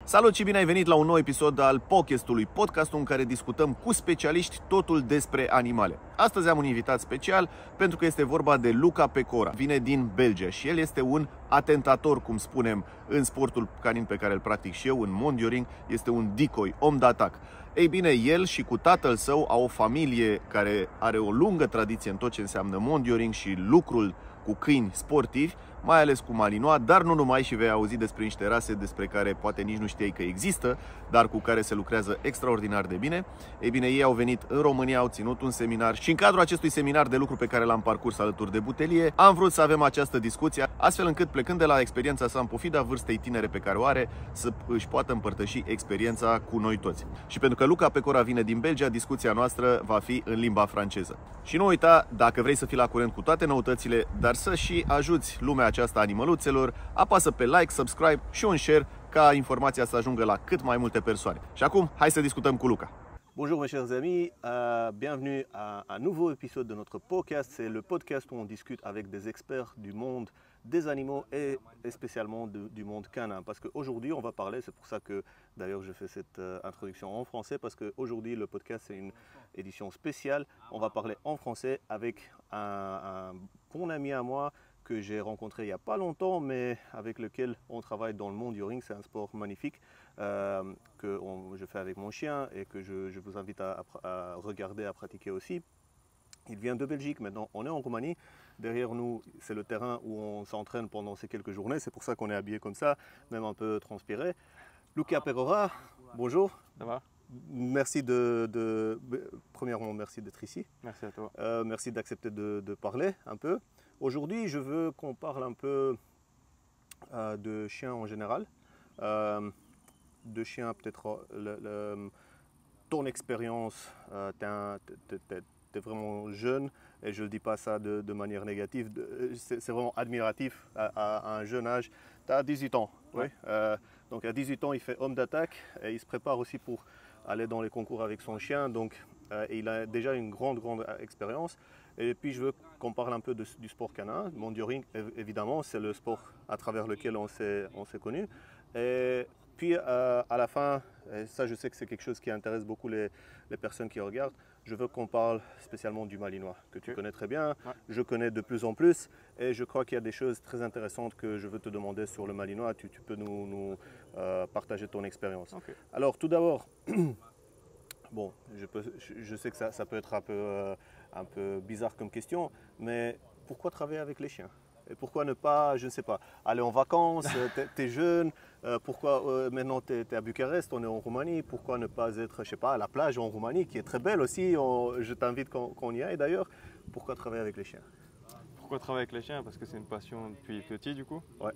Salut și bine ai venit la un nou episod al podcastului, podcastul în care discutăm cu specialiști totul despre animale. Astăzi am un invitat special pentru că este vorba de Luca Pecora. Vine din Belgia și el este un atentator, cum spunem, în sportul canin pe care îl practic și eu, în mondioring, este un decoy, om de atac. Ei bine, el și cu tatăl său au o familie care are o lungă tradiție în tot ce înseamnă mondioring și lucrul cu câini sportivi, mai ales cu malinois, dar nu numai, și vei auzi despre niște rase despre care poate nici nu știai că există, dar cu care se lucrează extraordinar de bine. Ei bine, ei au venit în România, au ținut un seminar și în cadrul acestui seminar de lucru pe care l-am parcurs alături de Butelie, am vrut să avem această discuție, astfel încât, plecând de la experiența sa în pofida vârstei tinere pe care o are, să își poată împărtăși experiența cu noi toți. Și pentru că Luca Pecora vine din Belgia, discuția noastră va fi în limba franceză. Și nu uita, dacă vrei să fii la curent cu toate noutățile, dar să și ajuți lumea aceasta animăluțelor, apasă pe like, subscribe și un share ca informația să ajungă la cât mai multe persoane. Și acum, hai să discutăm cu Luca. Bonjour mes chers amis, bienvenue à un nouveau épisode de notre podcast. C'est le podcast où on discute avec des experts du monde des animaux et spécialement du monde canin. Parce qu'aujourd'hui on va parler, c'est pour ça que d'ailleurs je fais cette introduction en français, parce qu'aujourd'hui le podcast c'est une édition spéciale. On va parler en français avec un bon ami à moi que j'ai rencontré il n'y a pas longtemps, mais avec lequel on travaille dans le mondioring. C'est un sport magnifique que je fais avec mon chien et que je vous invite à regarder, à pratiquer aussi. Il vient de Belgique, maintenant on est en Roumanie. Derrière nous, c'est le terrain où on s'entraîne pendant ces quelques journées. C'est pour ça qu'on est habillé comme ça, même un peu transpiré. Luca Pecora, bonjour. Ça va? Merci premièrement, merci d'être ici. Merci à toi. Merci d'accepter de parler un peu. Aujourd'hui, je veux qu'on parle un peu de chiens en général, de chiens peut-être, ton expérience, tu es vraiment jeune, et je ne dis pas ça de manière négative, c'est vraiment admiratif à un jeune âge. Tu as 18 ans, ouais. Oui. Donc à 18 ans, il fait homme d'attaque et il se prépare aussi pour aller dans les concours avec son chien, donc il a déjà une grande expérience. Et puis je veux qu'on parle un peu du sport canin. Mondioring, évidemment, c'est le sport à travers lequel on s'est connu. Et puis à la fin, et ça je sais que c'est quelque chose qui intéresse beaucoup les personnes qui regardent, je veux qu'on parle spécialement du malinois, que tu connais très bien, ouais. Je connais de plus en plus, et je crois qu'il y a des choses très intéressantes que je veux te demander sur le malinois. Tu peux nous partager ton expérience. Okay. Alors tout d'abord, bon, je sais que ça peut être un peu bizarre comme question, mais pourquoi travailler avec les chiens? Et pourquoi ne pas, je ne sais pas, aller en vacances? Tu es jeune, pourquoi maintenant tu es à Bucarest, on est en Roumanie, pourquoi ne pas être, je ne sais pas, à la plage en Roumanie, qui est très belle aussi, je t'invite qu'on y aille d'ailleurs. Pourquoi travailler avec les chiens? Pourquoi travailler avec les chiens? Parce que c'est une passion depuis petit du coup. Ouais.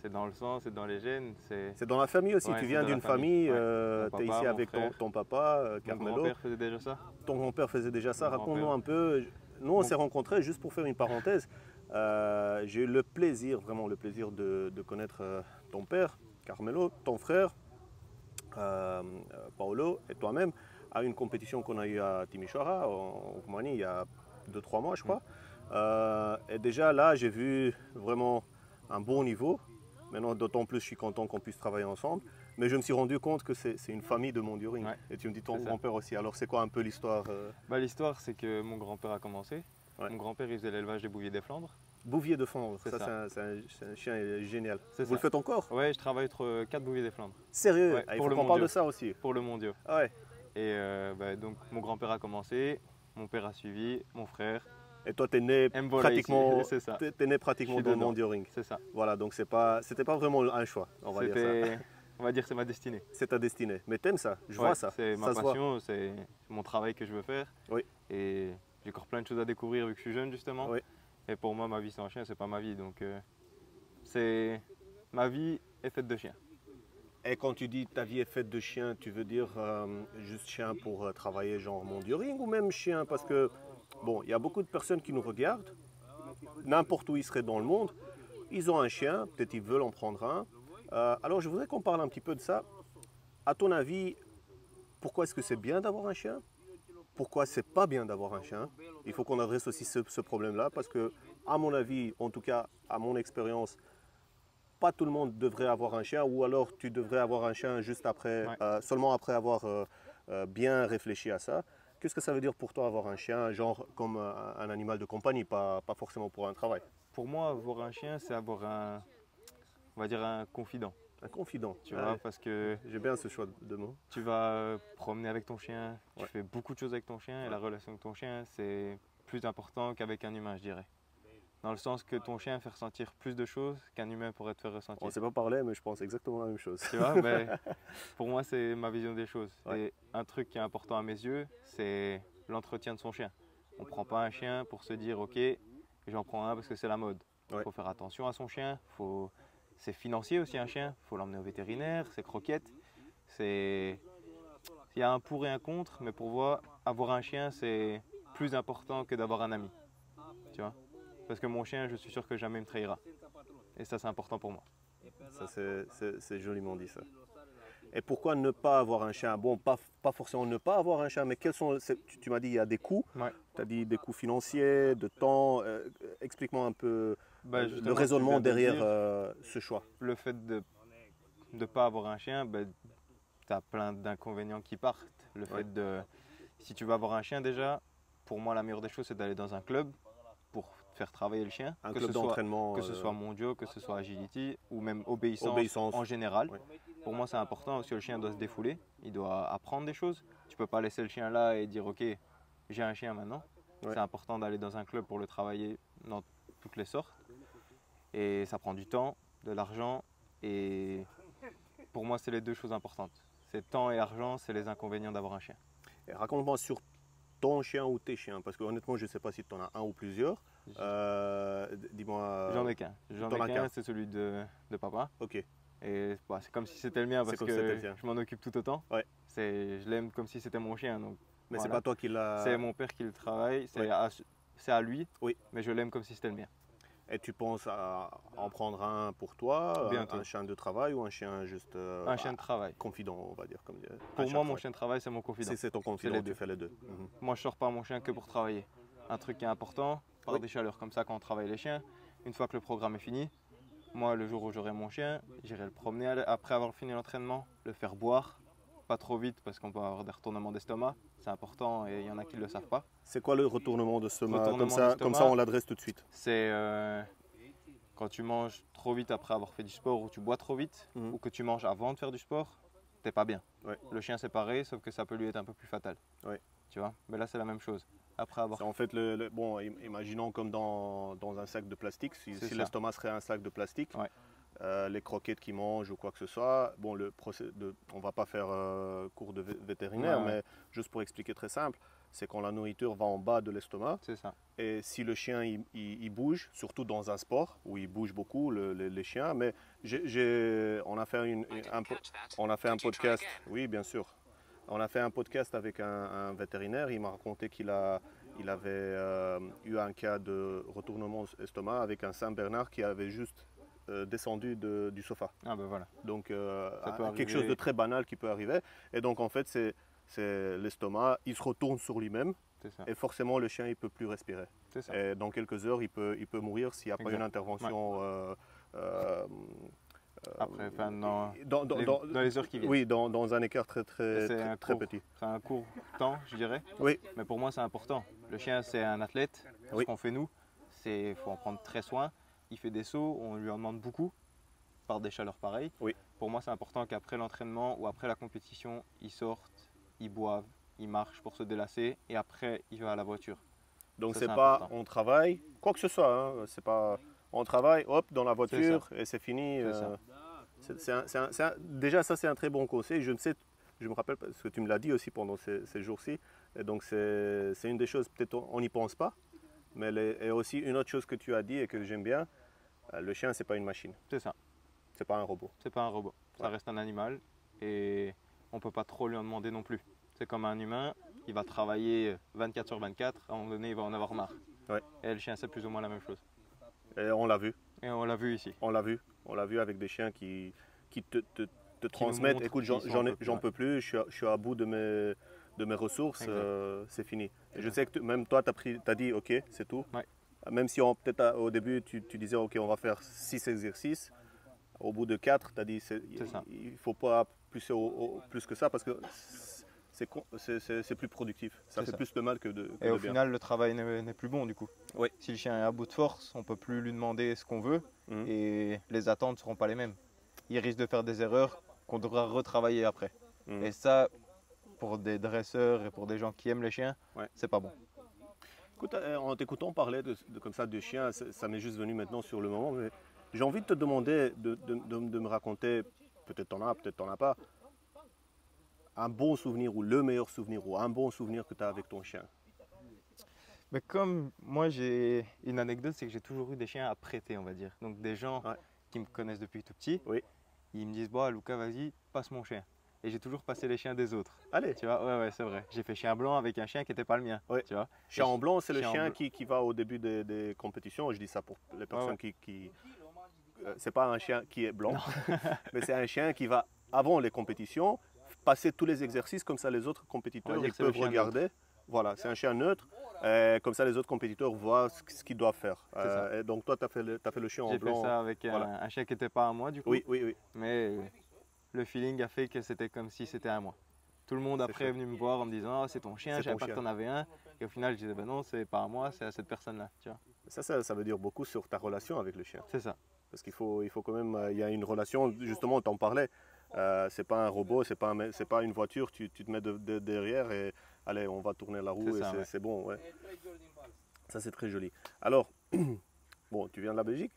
C'est dans le sang, c'est dans les gènes. C'est dans la famille aussi, ouais, tu viens d'une famille, ouais. Tu es ici avec ton papa, Carmelo. Mon grand-père faisait déjà ça. Ton grand-père faisait déjà ça, raconte-nous un peu. Nous on s'est rencontrés, juste pour faire une parenthèse, j'ai eu le plaisir, vraiment le plaisir de connaître ton père, Carmelo, ton frère, Paolo et toi-même, à une compétition qu'on a eue à Timișoara, en Roumanie, il y a 2-3 mois je crois. Et déjà là j'ai vu vraiment un bon niveau. Maintenant, d'autant plus, je suis content qu'on puisse travailler ensemble. Mais je me suis rendu compte que c'est une famille de mondioring. Ouais, et tu me dis ton grand-père aussi. Alors, c'est quoi un peu l'histoire? L'histoire, c'est que mon grand-père a commencé. Ouais. Mon grand-père, il faisait l'élevage des bouviers des Flandres. Bouvier de Flandre, c'est un chien génial. Vous le faites encore? Oui, je travaille entre 4 bouviers des Flandres. Sérieux? Ouais, il faut qu'on parle de ça aussi. Pour le mondial. Ah ouais. Et donc, mon grand-père a commencé, mon père a suivi, mon frère. Et toi, tu es né pratiquement, dans le mondioring. C'est ça. Voilà, donc c'était pas vraiment un choix, on va dire ça. On va dire que c'est ma destinée. C'est ta destinée. Mais t'aimes ça, je vois ça. C'est ma passion, c'est mon travail que je veux faire. Oui. Et j'ai encore plein de choses à découvrir vu que je suis jeune justement. Oui. Et pour moi, ma vie sans chien, c'est pas ma vie. Donc ma vie est faite de chiens. Et quand tu dis ta vie est faite de chiens, tu veux dire juste chien pour travailler genre mondioring ou même chien? Parce que bon, il y a beaucoup de personnes qui nous regardent, n'importe où ils seraient dans le monde, ils ont un chien, peut-être ils veulent en prendre un. Alors je voudrais qu'on parle un petit peu de ça. À ton avis, pourquoi est-ce que c'est bien d'avoir un chien? Pourquoi c'est pas bien d'avoir un chien? Il faut qu'on adresse aussi ce problème-là, parce que, à mon avis, en tout cas à mon expérience, pas tout le monde devrait avoir un chien, ou alors tu devrais avoir un chien juste après, seulement après avoir bien réfléchi à ça. Qu'est-ce que ça veut dire pour toi avoir un chien, genre comme un animal de compagnie, pas forcément pour un travail? Pour moi, avoir un chien, c'est avoir on va dire un confident. Un confident. Tu vois, parce que j'aime bien ce choix de mots. Tu vas promener avec ton chien, tu fais beaucoup de choses avec ton chien, et la relation avec ton chien, c'est plus important qu'avec un humain, je dirais. Dans le sens que ton chien fait ressentir plus de choses qu'un humain pourrait te faire ressentir. On ne s'est pas parlé, mais je pense exactement la même chose. Tu vois, pour moi, c'est ma vision des choses. Et un truc qui est important à mes yeux, c'est l'entretien de son chien. On ne prend pas un chien pour se dire, ok, j'en prends un parce que c'est la mode. Il faut faire attention à son chien. C'est financier aussi un chien. Il faut l'emmener au vétérinaire, c'est croquettes. Il y a un pour et un contre, mais pour moi, avoir un chien, c'est plus important que d'avoir un ami. Tu vois? Parce que mon chien, je suis sûr que jamais il me trahira. Et ça, c'est important pour moi. Ça, c'est joliment dit, ça. Et pourquoi ne pas avoir un chien? Bon, pas forcément ne pas avoir un chien, mais quels sont... Tu m'as dit il y a des coûts. Tu as dit des coûts financiers, de temps. Explique-moi un peu le raisonnement derrière ce choix. Le fait de ne pas avoir un chien, tu as plein d'inconvénients qui partent. Le fait de... Si tu veux avoir un chien déjà, pour moi, la meilleure des choses, c'est d'aller dans un club pour faire travailler le chien. Un club d'entraînement. Que ce soit mondiaux, que ce soit agility ou même obéissance. En général. Pour moi, c'est important parce que le chien doit se défouler. Il doit apprendre des choses. Tu ne peux pas laisser le chien là et dire « Ok, j'ai un chien maintenant ». C'est important d'aller dans un club pour le travailler dans toutes les sortes. Et ça prend du temps, de l'argent. Et pour moi, c'est les deux choses importantes. C'est temps et argent, c'est les inconvénients d'avoir un chien. Raconte-moi sur ton chien ou tes chiens, parce que honnêtement, je ne sais pas si tu en as un ou plusieurs. Dis-moi. J'en ai qu'un. C'est celui de papa. Ok. Et c'est comme si c'était le mien parce que je m'en occupe tout autant. Je l'aime comme si c'était mon chien. Donc, mais c'est pas toi qui l'as. C'est mon père qui le travaille. C'est à lui. Mais je l'aime comme si c'était le mien. Et tu penses à en prendre un pour toi, un chien de travail ou un chien juste un chien de travail. Confident, on va dire. Pour moi, mon chien de travail, c'est mon confident. C'est ton confident, tu fais les deux. Moi, je ne sors pas mon chien que pour travailler. Un truc qui est important, par des chaleurs comme ça quand on travaille les chiens. Une fois que le programme est fini, moi, le jour où j'aurai mon chien, j'irai le promener après avoir fini l'entraînement, le faire boire. Pas trop vite parce qu'on peut avoir des retournements d'estomac. C'est important et il y en a qui ne le savent pas. C'est quoi le retournement d'estomac? Comme ça, on l'adresse tout de suite. C'est quand tu manges trop vite après avoir fait du sport ou tu bois trop vite ou que tu manges avant de faire du sport, t'es pas bien. Le chien c'est pareil, sauf que ça peut lui être un peu plus fatal. Tu vois? Mais là c'est la même chose. Après avoir... En fait, bon, imaginons comme dans un sac de plastique, si l'estomac serait un sac de plastique, les croquettes qu'ils mangent ou quoi que ce soit, bon, on va pas faire cours de vétérinaire, mais juste pour expliquer très simple, c'est quand la nourriture va en bas de l'estomac. C'est ça. Et si le chien il bouge, surtout dans un sport où il bouge beaucoup les chiens, mais on a fait un podcast, oui bien sûr, on a fait un podcast avec un vétérinaire, il m'a raconté qu'il avait eu un cas de retournement estomac avec un Saint-Bernard qui avait juste descendu du sofa. Ah ben voilà. Donc quelque chose de très banal qui peut arriver. Et donc en fait c'est l'estomac, il se retourne sur lui-même et forcément le chien il peut plus respirer. Et dans quelques heures il peut mourir s'il n'y a pas une intervention. Après, dans les heures qui viennent. Oui, dans un écart très petit. C'est un court temps, je dirais. Oui. Mais pour moi, c'est important. Le chien, c'est un athlète. Ce qu'on fait nous, il faut en prendre très soin. Il fait des sauts, on lui en demande beaucoup, par des chaleurs pareilles. Pour moi, c'est important qu'après l'entraînement ou après la compétition, il sorte, il boive, il marche pour se délasser et après, il va à la voiture. Donc, c'est pas important. On travaille, quoi que ce soit, hein, c'est pas... On travaille, hop, dans la voiture et c'est fini. Déjà, ça, c'est un très bon conseil. Je me rappelle parce que tu me l'as dit aussi pendant ces jours-ci. Et donc, c'est une des choses, peut-être on n'y pense pas. Mais et aussi, une autre chose que tu as dit et que j'aime bien, le chien, c'est pas une machine. C'est ça. C'est pas un robot. C'est pas un robot. Ça reste un animal et on peut pas trop lui en demander non plus. C'est comme un humain, il va travailler 24 sur 24. À un moment donné, il va en avoir marre. Et le chien, c'est plus ou moins la même chose. Et on l'a vu. Et on l'a vu ici. On l'a vu avec des chiens qui te transmettent. Écoute, j'en peux plus, je suis à bout de mes ressources, c'est fini. Et je sais que même toi, tu as dit ok, c'est tout. Même si peut-être au début tu disais ok, on va faire 6 exercices. au bout de 4, tu as dit il ne faut pas plus que ça parce que c'est plus productif. Ça fait plus de mal que de bien. Et au final, le travail n'est plus bon du coup. Oui. Si le chien est à bout de force, on ne peut plus lui demander ce qu'on veut et les attentes ne seront pas les mêmes. Il risque de faire des erreurs qu'on devra retravailler après. Et ça, pour des dresseurs et pour des gens qui aiment les chiens, c'est pas bon. Écoute, en t'écoutant parler comme ça de chiens, ça m'est juste venu maintenant sur le moment. Mais j'ai envie de te demander de me raconter, peut-être t'en as, peut-être t'en as pas, un bon souvenir ou le meilleur souvenir ou un bon souvenir que tu as avec ton chien. Mais comme moi j'ai une anecdote, c'est que j'ai toujours eu des chiens à prêter, on va dire. Donc des gens qui me connaissent depuis tout petit, ils me disent bon, Luca, vas-y, passe mon chien. Et j'ai toujours passé les chiens des autres. Allez. Tu vois, ouais, c'est vrai. J'ai fait chien blanc avec un chien qui n'était pas le mien. Tu vois. Chien en blanc, c'est le chien qui va au début des compétitions. Je dis ça pour les personnes qui c'est pas un chien qui est blanc, mais c'est un chien qui va avant les compétitions passer tous les exercices, comme ça les autres compétiteurs ils peuvent regarder. Voilà, c'est un chien neutre, comme ça les autres compétiteurs voient ce qu'ils doivent faire. Et donc toi, tu as fait le chien en blanc. J'ai fait ça avec un chien qui n'était pas à moi du coup. Oui. Mais le feeling a fait que c'était comme si c'était à moi. Tout le monde après est venu me voir en me disant c'est ton chien, je savais pas que tu en avais un. Et au final, je disais ben non, c'est pas à moi, c'est à cette personne-là. Ça veut dire beaucoup sur ta relation avec le chien. C'est ça. Parce qu'il faut quand même, il y a une relation, justement, tu en parlais. C'est pas un robot, c'est pas une voiture, tu te mets derrière et allez, on va tourner la roue et c'est bon. Ouais. Ça, c'est très joli. Alors, bon, tu viens de la Belgique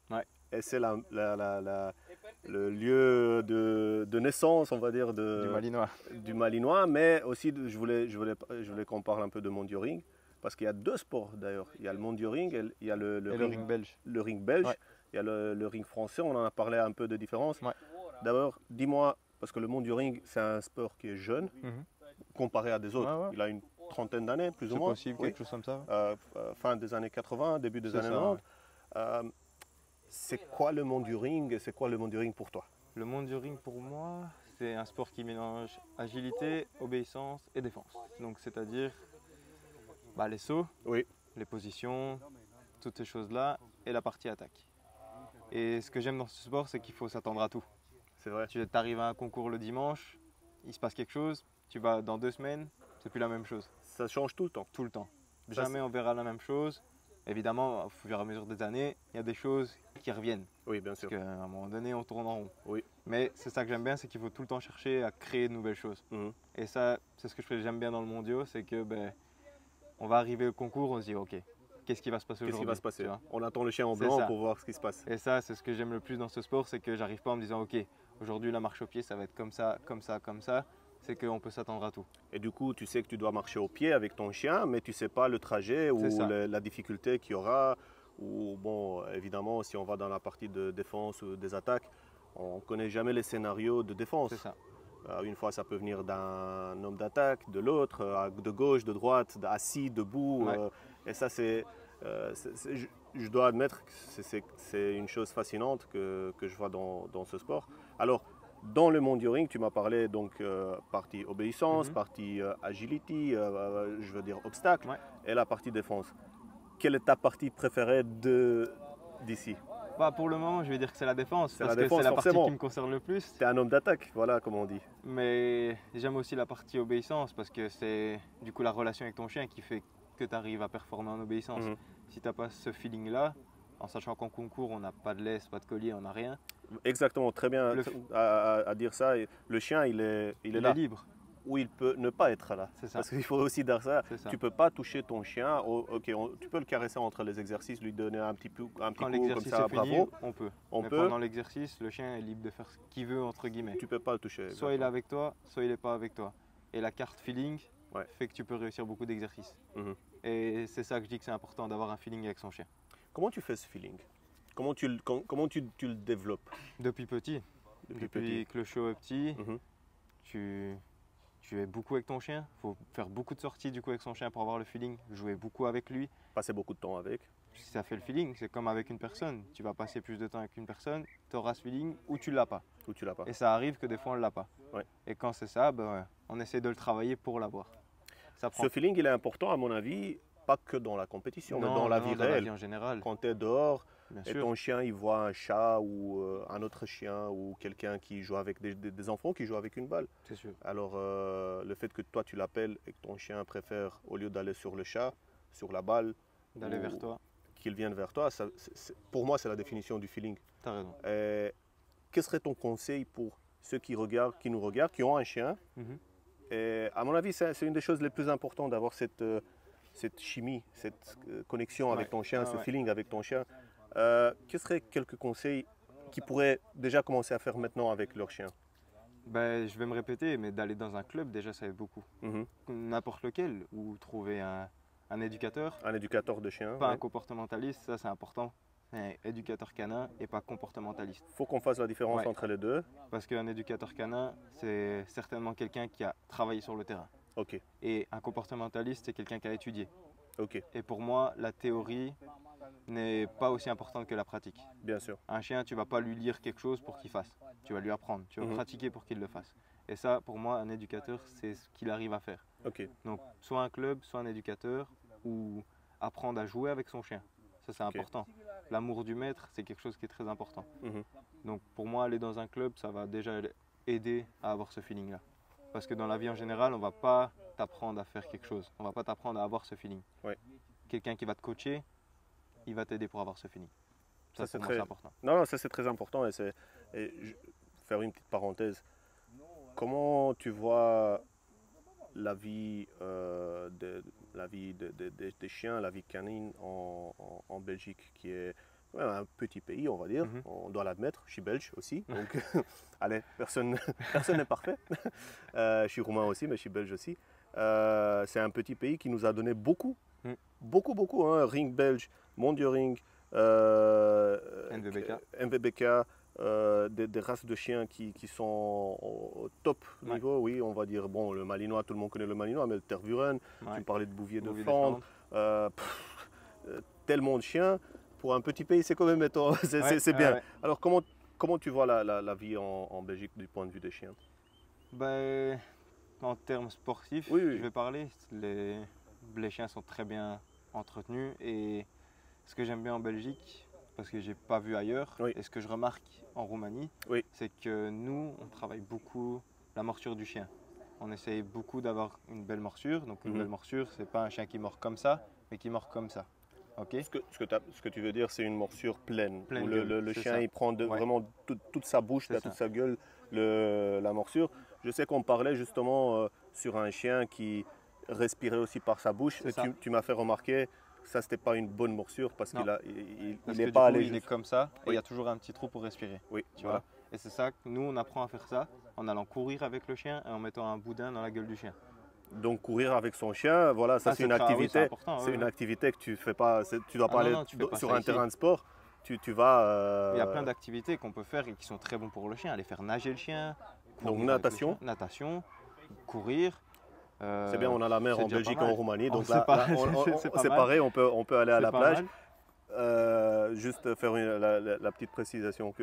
et c'est le lieu de naissance, on va dire, du Malinois. Mais aussi, je voulais qu'on parle un peu de Mondioring, parce qu'il y a 2 sports d'ailleurs. Il y a le Mondioring et il y a le ring belge. Le ring belge. Il y a le ring français, on en a parlé un peu de différence. D'abord, dis-moi, parce que le Mondioring, c'est un sport qui est jeune, comparé à des autres. Il a une trentaine d'années, plus ou moins. C'est possible, quelque chose comme ça. Fin des années 80, début des années 90. C'est quoi le Mondioring? C'est quoi le Mondioring pour toi? Le Mondioring, pour moi, c'est un sport qui mélange agilité, obéissance et défense. Donc, c'est-à-dire les sauts, les positions, toutes ces choses-là, et la partie attaque. Et ce que j'aime dans ce sport, c'est qu'il faut s'attendre à tout. C'est vrai. Tu arrives à un concours le dimanche, il se passe quelque chose, tu vas dans 2 semaines, c'est plus la même chose. Ça change tout le temps. Tout le temps. Jamais on verra la même chose. Évidemment, au fur et à mesure des années, il y a des choses qui reviennent. Oui, bien sûr. Parce qu'à un moment donné, on tourne en rond. Oui. Mais c'est ça que j'aime bien, c'est qu'il faut tout le temps chercher à créer de nouvelles choses. Et ça, c'est ce que j'aime bien dans le mondiaux, c'est que on va arriver au concours, on se dit ok, qu'est-ce qui va se passer aujourd'hui? Qu'est-ce qui va se passer? On attend le chien en blanc pour voir ce qui se passe. Et ça, c'est ce que j'aime le plus dans ce sport, c'est que j'arrive pas en me disant ok, aujourd'hui la marche au pied, ça va être comme ça, comme ça, comme ça. C'est qu'on peut s'attendre à tout. Et du coup, tu sais que tu dois marcher au pied avec ton chien, mais tu ne sais pas le trajet ou la difficulté qu'il y aura. Ou bon, évidemment, si on va dans la partie de défense ou des attaques, on ne connaît jamais les scénarios de défense. C'est ça. Une fois, ça peut venir d'un homme d'attaque, de l'autre, de gauche, de droite, assis, debout. Et ça, je dois admettre que c'est une chose fascinante que je vois dans ce sport. Alors, dans le Mondioring, tu m'as parlé donc partie obéissance, partie agility, je veux dire obstacle, et la partie défense. Quelle est ta partie préférée d'ici? Pour le moment, je vais dire que c'est la défense, parce que c'est la partie qui me concerne le plus. Tu es un homme d'attaque, voilà comme on dit. Mais j'aime aussi la partie obéissance, parce que c'est du coup la relation avec ton chien qui fait que tu arrives à performer en obéissance. Si tu n'as pas ce feeling-là, en sachant qu'en concours, on n'a pas de laisse, pas de collier, on n'a rien. Exactement, très bien à dire ça. Le chien, il est là. Il est libre. Ou il peut ne pas être là. C'est ça. Parce qu'il faut aussi dire ça. Tu ne peux pas toucher ton chien. Tu peux le caresser entre les exercices, lui donner un petit coup comme ça, bravo. On peut. Mais pendant l'exercice, le chien est libre de faire ce qu'il veut, entre guillemets. Tu ne peux pas le toucher. Soit il est avec toi, soit il n'est pas avec toi. Et la carte feeling fait que tu peux réussir beaucoup d'exercices. Et c'est ça que je dis que c'est important, d'avoir un feeling avec son chien. Comment tu fais ce feeling? Comment tu le développes? Depuis petit. Depuis que le chiot est petit, tu es beaucoup avec ton chien. Il faut faire beaucoup de sorties du coup avec son chien pour avoir le feeling. Jouer beaucoup avec lui. Passer beaucoup de temps avec. Si ça fait le feeling, c'est comme avec une personne. Tu vas passer plus de temps avec une personne, tu auras ce feeling ou tu l'as pas. Et ça arrive que des fois on ne l'a pas. Et quand c'est ça, on essaie de le travailler pour l'avoir. Ce feeling, il est important à mon avis, pas que dans la compétition, mais dans la vie réelle. En général. Quand tu es dehors, Bien et sûr. ton chien il voit un chat ou un autre chien ou quelqu'un qui joue avec des enfants qui jouent avec une balle. C'est sûr. Alors le fait que toi tu l'appelles et que ton chien préfère, au lieu d'aller sur le chat, sur la balle, D'aller ou vers toi, qu'il vienne vers toi, pour moi c'est la définition du feeling. tu as raison. Quel serait ton conseil pour ceux qui nous regardent, qui ont un chien? Mhm. Et à mon avis, c'est une des choses les plus importantes d'avoir cette chimie, cette connexion avec Ouais. ton chien, Ah ce ouais. feeling avec ton chien. Quels seraient quelques conseils qu'ils pourraient déjà commencer à faire maintenant avec leur chien? Ben, je vais me répéter, mais d'aller dans un club, déjà, ça aide beaucoup. Mhm. N'importe lequel, ou trouver un éducateur, Un éducateur de chien. pas un Ouais. comportementaliste, ça c'est important. Un éducateur canin et pas comportementaliste. Faut qu'on fasse la différence Ouais. entre les deux. Parce qu'un éducateur canin, c'est certainement quelqu'un qui a travaillé sur le terrain. Ok, Et un comportementaliste, c'est quelqu'un qui a étudié. ok, Et pour moi, la théorie n'est pas aussi importante que la pratique. bien sûr. Un chien, tu vas pas lui lire quelque chose pour qu'il fasse. Tu vas lui apprendre, tu vas Mhm. pratiquer pour qu'il le fasse. Et ça, pour moi, un éducateur, c'est ce qu'il arrive à faire. Ok, Donc, soit un club, soit un éducateur, ou apprendre à jouer avec son chien. Ça, c'est Ok. important. L'amour du maître, c'est quelque chose qui est très important. Mhm. Donc, pour moi, aller dans un club, ça va déjà aider à avoir ce feeling-là. Parce que dans la vie en général, on ne va pas t'apprendre à faire quelque chose. On ne va pas t'apprendre à avoir ce feeling. Ouais. Quelqu'un qui va te coacher, il va t'aider pour avoir ce feeling. Ça, Ça, c'est pour moi, très- c'est important. Non, non, ça c'est très important faire une petite parenthèse. Comment tu vois la vie, des chiens, la vie canine en Belgique, qui est ouais, un petit pays, on va dire. Mhm. On doit l'admettre. Je suis belge aussi, donc allez, personne n'est parfait. Je suis roumain aussi, mais je suis belge aussi. C'est un petit pays qui nous a donné beaucoup, Mm. beaucoup. Hein. Ring belge, Mondioring, NVBK. MVBK, des races de chiens qui sont au top Ouais. niveau, oui, on va dire, bon, le Malinois, tout le monde connaît le Malinois, mais le Tervuren, Ouais. tu parlais de Bouvier de Bouvier de Flandre, tellement de chiens, pour un petit pays, c'est quand même étonnant, c'est Ouais, bien. ouais. Alors, comment tu vois la vie en Belgique du point de vue des chiens? Ben, en termes sportifs, Oui, oui. je vais parler. Les chiens sont très bien entretenus. Et ce que j'aime bien en Belgique, parce que j'ai pas vu ailleurs, Oui. et ce que je remarque en Roumanie, Oui. c'est que nous, on travaille beaucoup la morsure du chien. On essaye beaucoup d'avoir une belle morsure. Donc une Mhm. belle morsure, c'est pas un chien qui mord comme ça, mais qui mord comme ça. Ok. Ce que tu veux dire, c'est une morsure pleine, Pleine où gueule, le c'est chien ça. il prend Ouais. vraiment toute sa bouche, C'est toute ça. sa gueule, la morsure. Je sais qu'on parlait justement sur un chien qui respirait aussi par sa bouche. C'est Et ça. tu m'as fait remarquer que ça, c'était pas une bonne morsure parce Non. qu'il Parce n'est que pas du coup, allé il est juste. comme ça, et il Oui. y a toujours un petit trou pour respirer. Oui, Tu voilà. vois. Et c'est ça que nous, on apprend à faire ça en allant courir avec le chien et en mettant un boudin dans la gueule du chien. Donc courir avec son chien, voilà, ça Ah, c'est une oui, c'est activité. important, C'est ouais, une ouais. activité que tu fais pas. Tu dois Ah pas non, aller non, tu fais pas sur ça un ici. terrain de sport. Tu vas. Il y a plein d'activités qu'on peut faire et qui sont très bons pour le chien. Aller faire nager le chien, Donc, courir avec le natation. chien, natation, courir. C'est bien, on a la mer c'est en déjà Belgique pas et en mal. Roumanie, Oh, donc c'est là, pas- c'est pas c'est mal. pareil, on peut aller à C'est la pas plage. mal. Juste faire la petite précisation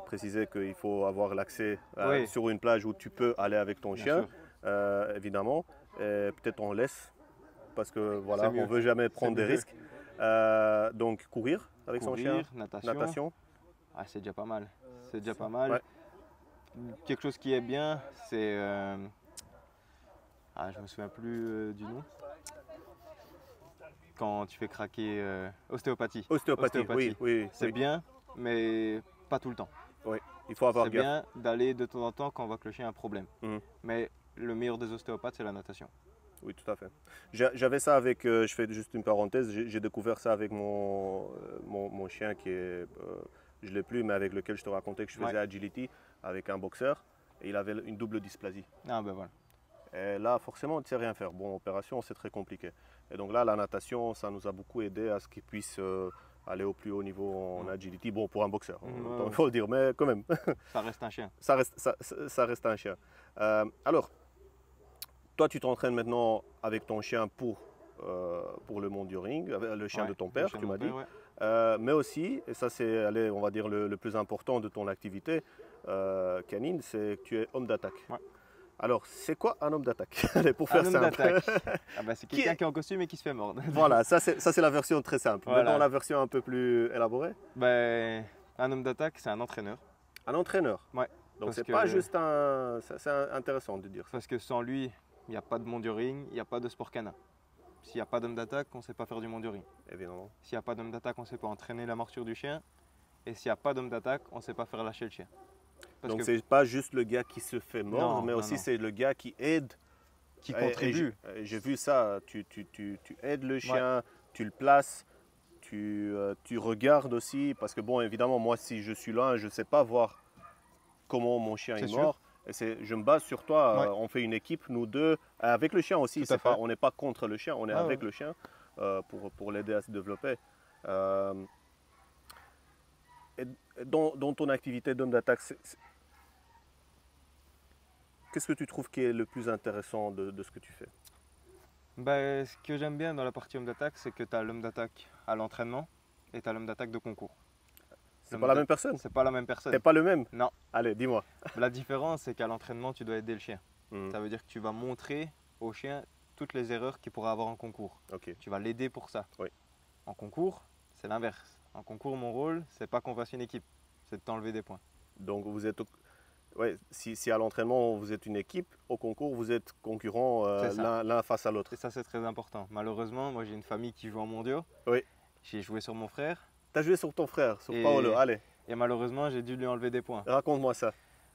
préciser qu'il faut avoir l'accès Oui. sur une plage où tu peux aller avec ton Bien chien, sûr. évidemment. Et peut-être on laisse parce que voilà, C'est mieux. on veut jamais prendre des mieux. risques. Donc courir avec son chien, Courir, natation. natation. Ah, c'est déjà pas mal. C'est déjà pas mal. Ouais. Quelque chose qui est bien, c'est. Je me souviens plus du nom. Quand tu fais craquer ostéopathie. Ostéopathie, Ostéopathie. oui. C'est bien, mais pas tout le temps. Il faut avoir C'est gaffe. bien d'aller de temps en temps quand on voit que le chien a un problème. Mhm. Mais le meilleur des ostéopathes, c'est la natation. Oui, tout à fait. J'avais ça avec, je fais juste une parenthèse, j'ai découvert ça avec mon chien qui est, je ne l'ai plus, mais avec lequel je te racontais que je faisais Ouais. agility avec un boxeur et il avait une double dysplasie. Ah ben voilà. Et là, forcément, on ne sait rien faire. Bon, opération, c'est très compliqué. Et donc là, la natation, ça nous a beaucoup aidé à ce qu'il puisse aller au plus haut niveau en agility. Bon, pour un boxeur, Ouais. il faut le dire, mais quand même. Ça reste un chien. ça reste un chien. Alors, toi, tu t'entraînes maintenant avec ton chien pour le Mondioring, avec le chien Ouais, de ton le père, chien tu de m'as mon dit. père, ouais. Mais aussi, et ça c'est, allez, on va dire, le plus important de ton activité canine, c'est que tu es homme d'attaque. Ouais. Alors, c'est quoi un homme d'attaque? Allez, pour faire Un homme simple. d'attaque. Ah bah, c'est quelqu'un qui est en costume et qui se fait mordre. Voilà, ça c'est la version très simple. Voilà. Maintenant, la version un peu plus élaborée. Ben, un homme d'attaque, c'est un entraîneur. Un entraîneur. Ouais. Donc, Parce c'est que- pas juste un. C'est intéressant de dire ça. Parce que sans lui, il n'y a pas de monde du ring, il n'y a pas de sport canin. S'il n'y a pas d'homme d'attaque, on ne sait pas faire du monde du ring. Évidemment. S'il n'y a pas d'homme d'attaque, on ne sait pas entraîner la morsure du chien. Et s'il n'y a pas d'homme d'attaque, on ne sait pas faire lâcher le chien. Parce Donc, que c'est pas juste le gars qui se fait mordre, Non, mais non, aussi non. c'est le gars qui aide. qui Et contribue. j'ai vu ça. Tu aides le chien, tu le places. Tu regardes aussi, parce que bon, évidemment, moi, si je suis là, je ne sais pas voir comment mon chien C'est est sûr. mort. Et je me base sur toi. Ouais. On fait une équipe, nous deux, avec le chien aussi. Tout à fait. On n'est pas contre le chien, on est Ah avec ouais. le chien pour l'aider à se développer. Euh, et dans ton activité d'homme d'attaque, qu'est-ce que tu trouves qui est le plus intéressant de ce que tu fais? Ben, ce que j'aime bien dans la partie homme d'attaque, c'est que tu as l'homme d'attaque à l'entraînement et tu as l'homme d'attaque de concours. C'est L'homme pas la d'a- même personne? C'est pas la même personne. T'es pas le même? Non. Allez, dis-moi. La différence, c'est qu'à l'entraînement, tu dois aider le chien. Mhm. Ça veut dire que tu vas montrer au chien toutes les erreurs qu'il pourra avoir en concours. Ok. Tu vas l'aider pour ça. Oui. En concours, c'est l'inverse. En concours, mon rôle, c'est pas qu'on fasse une équipe, c'est de t'enlever des points. Donc vous êtes, ouais, si à l'entraînement vous êtes une équipe, au concours vous êtes concurrents C'est ça. l'un face à l'autre. Et ça, c'est très important. Malheureusement, moi, j'ai une famille qui joue en mondiaux. Oui. J'ai joué sur mon frère. Tu as joué sur ton frère, sur Et- Paolo. Allez, Et malheureusement, j'ai dû lui enlever des points. raconte-moi ça.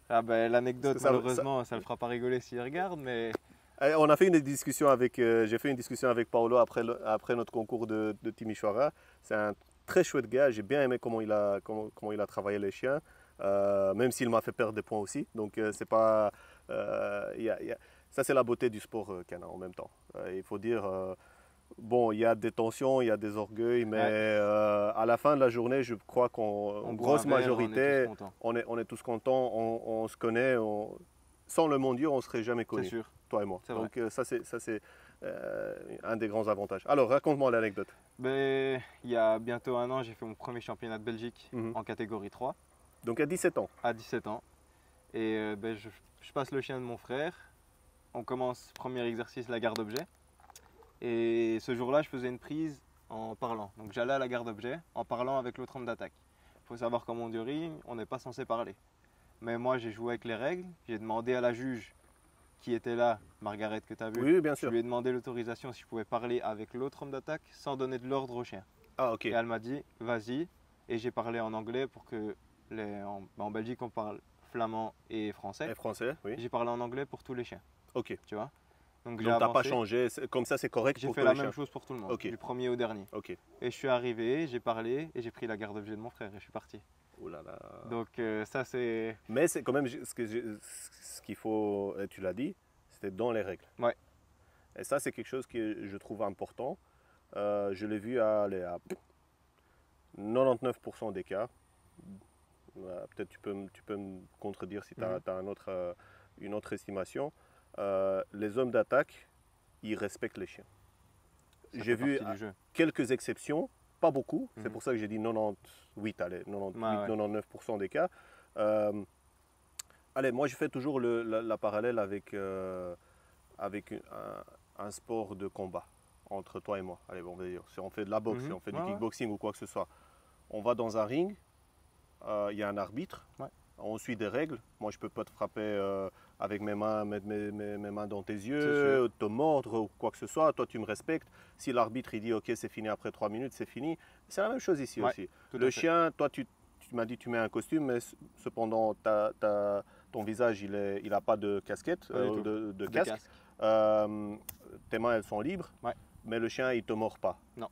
Ah ben, l'anecdote, Parce que ça- malheureusement, ça le fera pas rigoler s'il regarde, mais On a fait une discussion avec, j'ai fait une discussion avec Paolo après notre concours de Timișoara. C'est un très chouette gars. J'ai bien aimé comment il a travaillé les chiens, même s'il m'a fait perdre des points aussi. Donc c'est pas, ça c'est la beauté du sport canin en même temps. Il faut dire. Bon, il y a des tensions, il y a des orgueils, mais Ouais. à la fin de la journée, je crois qu'en on grosse boit un verre, majorité, on est tous contents. on est tous contents, on se connaît. Sans le mondial, on ne serait jamais C'est connus, sûr. toi et moi. C'est vrai. Donc ça, c'est un des grands avantages. Alors, raconte-moi l'anecdote. Ben, il y a bientôt un an, j'ai fait mon premier championnat de Belgique Mhm. en catégorie 3 Donc, à 17 ans. à 17 ans. Et ben, je passe le chien de mon frère. On commence, premier exercice, la garde objet. Et ce jour-là, je faisais une prise en parlant. Donc j'allais à la garde objet en parlant avec l'autre homme d'attaque. Il faut savoir qu'en monde du ring, on n'est pas censé parler. Mais moi, j'ai joué avec les règles. J'ai demandé à la juge qui était là, Margaret, que tu as vu. Oui, bien Je sûr. lui ai demandé l'autorisation si je pouvais parler avec l'autre homme d'attaque sans donner de l'ordre au chien. Ah, ok. Et elle m'a dit, vas-y. Et j'ai parlé en anglais pour que en Belgique, on parle flamand et français. Et français, oui. J'ai parlé en anglais pour tous les chiens, Ok. tu vois. Donc j'ai Donc, tu n'as pas avancé. changé. Comme ça, c'est correct J'ai pour fait tous la les même chiens. chose pour tout le monde, Ok. du premier au dernier. Ok. Et je suis arrivé, j'ai parlé et j'ai pris la garde objet de mon frère et je suis parti. Ouh là là. Donc ça c'est... Mais c'est quand même ce qu'il faut, et tu l'as dit, c'était dans les règles. Ouais. Et ça, c'est quelque chose que je trouve important. Je l'ai vu à 99% des cas. Peut-être tu peux me contredire si tu as, Mhm. une autre estimation. Les hommes d'attaque, ils respectent les chiens. ça J'ai fait vu partie du jeu. quelques exceptions, pas beaucoup. C'est Mhm. pour ça que j'ai dit 98, allez, 98, Ouais, ouais. 99% des cas. Allez, moi je fais toujours la parallèle avec un sport de combat entre toi et moi. Allez, bon, on va dire, si on fait de la boxe, Mhm. si on fait du Ouais, ouais. kickboxing ou quoi que ce soit, on va dans un ring, il y a un arbitre, Ouais. on suit des règles. Moi je peux pas te frapper avec mes mains, mettre mes mains dans tes C'est yeux, te mordre ou quoi que ce soit. Toi tu me respectes. Si l'arbitre il dit ok c'est fini après 3 minutes, c'est fini. C'est la même chose ici Ouais, aussi. Tout à Le fait. chien, toi tu m'as dit tu mets un costume, mais cependant ton visage il n'a pas de casquette, Pas du tout. de Des casque. casques. Tes mains elles sont libres, Ouais. mais le chien il te mord pas. Non.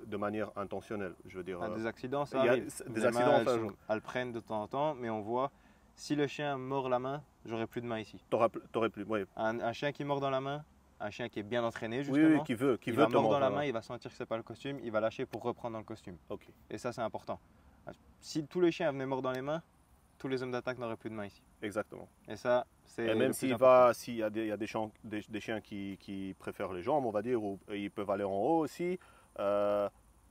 De manière intentionnelle, je veux dire. Ah, des accidents, ça il y a arrive. des Les accidents, mains, enfin, elles le prennent de temps en temps, mais on voit, si le chien mord la main, j'aurai plus de main ici. t'aurais plus. Ouais. Un chien qui mord dans la main, un chien qui est bien entraîné Oui, justement, oui, qui veut il va te mordre mordre. dans la main, il va sentir que c'est pas le costume, il va lâcher pour reprendre dans le costume. Ok. Et ça c'est important. Si tous les chiens venaient mordre dans les mains, tous les hommes d'attaque n'auraient plus de main ici. Exactement. Et ça, c'est Et le même plus s'il important. s'il y a des chiens qui préfèrent les jambes, on va dire, ou ils peuvent aller en haut aussi.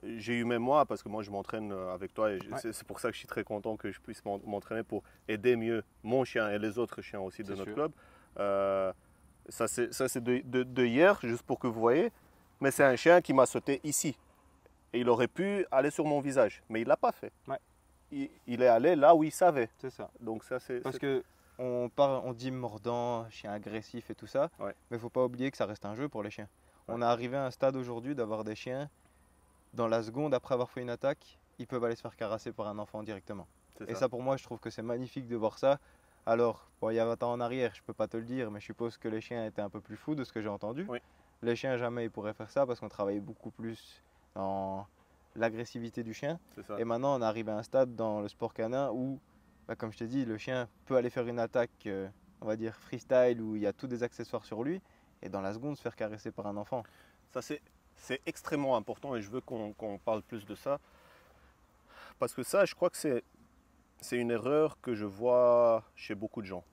J'ai eu même moi, parce que moi je m'entraîne avec toi, et Ouais. c'est pour ça que je suis très content que je puisse m'entraîner pour aider mieux mon chien et les autres chiens aussi de C'est notre sûr. club. Ça, c'est de hier, juste pour que vous voyez. Mais c'est un chien qui m'a sauté ici. Et il aurait pu aller sur mon visage. Mais il ne l'a pas fait. Ouais. Il est allé là où il savait. C'est ça. Donc ça, Parce que on dit mordant, chien agressif et tout ça. Ouais. Mais il ne faut pas oublier que ça reste un jeu pour les chiens. Ouais. On est arrivé à un stade aujourd'hui d'avoir des chiens, dans la seconde après avoir fait une attaque, ils peuvent aller se faire caresser par un enfant directement. Et ça, pour moi, je trouve que c'est magnifique de voir ça. Alors, bon, il y a 20 ans en arrière, je ne peux pas te le dire, mais je suppose que les chiens étaient un peu plus fous de ce que j'ai entendu. Oui. Les chiens, jamais ils pourraient faire ça parce qu'on travaillait beaucoup plus dans l'agressivité du chien. ça. Et maintenant, on arrive à un stade dans le sport canin où, comme je t'ai dit, le chien peut aller faire une attaque, on va dire freestyle, où il y a tous des accessoires sur lui, et dans la seconde, se faire caresser par un enfant. Ça, c'est extrêmement important et je veux qu'on parle plus de ça. Parce que ça, je crois que c'est une erreur que je vois chez beaucoup de gens.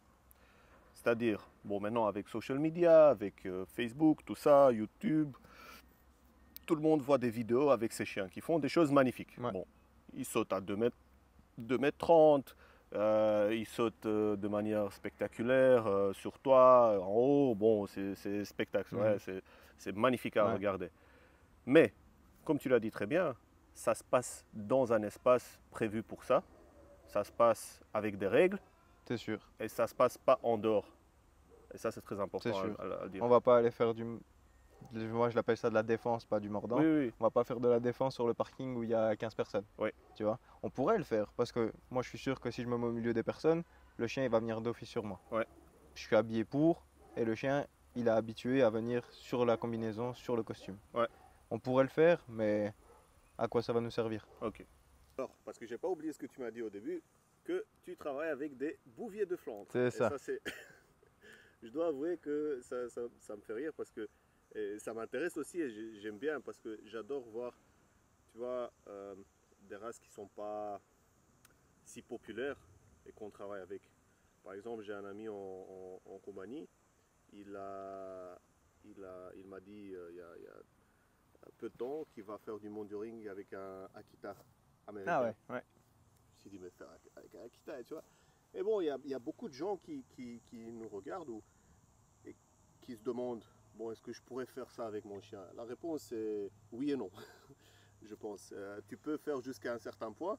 C'est-à-dire, bon, maintenant avec social media, avec Facebook, tout ça, YouTube, tout le monde voit des vidéos avec ces chiens qui font des choses magnifiques. Ouais. Bon, ils sautent à 2 mètres 30, ils sautent de manière spectaculaire sur toi, en haut. Bon, c'est spectaculaire, c'est magnifique à regarder. Mais, comme tu l'as dit très bien, ça se passe dans un espace prévu pour ça. Ça se passe avec des règles. C'est sûr. Et ça ne se passe pas en dehors. Et ça, c'est très important à dire. On va pas aller faire moi je l'appelle ça de la défense, pas du mordant. Oui. On va pas faire de la défense sur le parking où il y a 15 personnes. Oui. Tu vois, on pourrait le faire parce que moi je suis sûr que si je me mets au milieu des personnes, le chien il va venir d'office sur moi. Ouais. Je suis habillé pour et le chien il est habitué à venir sur la combinaison, sur le costume. Ouais. On pourrait le faire, mais à quoi ça va nous servir? Ok. Alors, parce que j'ai pas oublié ce que tu m'as dit au début, que tu travailles avec des bouviers de Flandre. C'est ça. Je dois avouer que ça me fait rire parce que ça m'intéresse aussi et j'aime bien parce que j'adore voir, tu vois, des races qui sont pas si populaires et qu'on travaille avec. Par exemple, j'ai un ami en Roumanie, il m'a dit il y a peu de temps qu'il va faire du monitoring avec un Akita américain. Ah ouais. Je me suis dit, mais faire avec un Akita, tu vois. Et bon, il y a beaucoup de gens qui nous regardent et qui se demandent, bon, est-ce que je pourrais faire ça avec mon chien? La réponse est oui et non, je pense. Tu peux faire jusqu'à un certain point,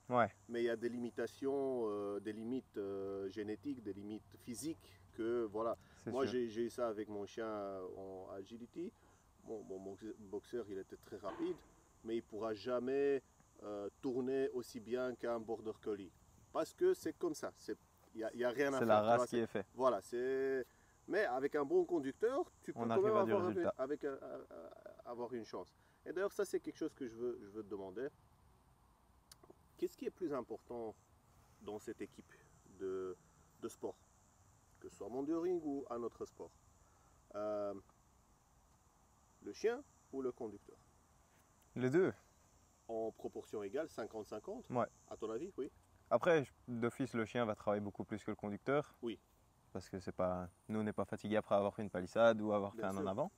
mais il y a des limitations, des limites génétiques, des limites physiques que, voilà. Moi, j'ai eu ça avec mon chien en agility. Bon, mon boxeur, il était très rapide, mais il ne pourra jamais tourner aussi bien qu'un border collie. Parce que c'est comme ça. Il n'y a rien à faire. C'est la race qui est faite. Voilà. Mais avec un bon conducteur, tu peux quand même avoir une chance. Et d'ailleurs, ça, c'est quelque chose que je veux te demander. Qu'est-ce qui est plus important dans cette équipe de sport? Que ce soit monitoring ou un autre sport. Le chien ou le conducteur? Les deux. En proportion égale, 50-50? Ouais. À ton avis, oui. Après, d'office, le chien va travailler beaucoup plus que le conducteur. Oui. Parce que nous, on n'est pas fatigué après avoir fait une palissade ou avoir fait un en avant.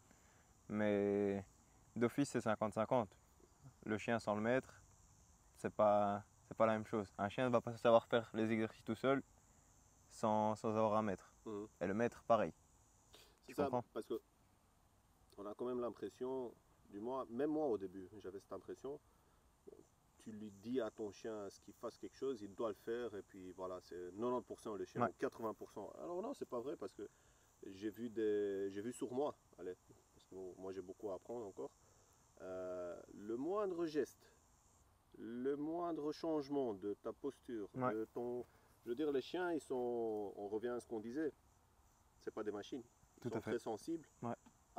Mais d'office, c'est 50-50. Le chien sans le maître, c'est pas la même chose. Un chien ne va pas savoir faire les exercices tout seul sans avoir un maître. Et le maître, pareil. C'est ça, parce que on a quand même l'impression, du moins, même moi au début, j'avais cette impression, tu lui dis à ton chien qu'il fasse quelque chose, il doit le faire, et puis voilà, c'est 90% le chien, 80%. Alors non, c'est pas vrai, parce que j'ai vu sur moi, allez, parce que moi j'ai beaucoup à apprendre encore, le moindre geste, le moindre changement de ta posture, de ton... Je veux dire, les chiens, on revient à ce qu'on disait, c'est pas des machines, ils sont très sensibles.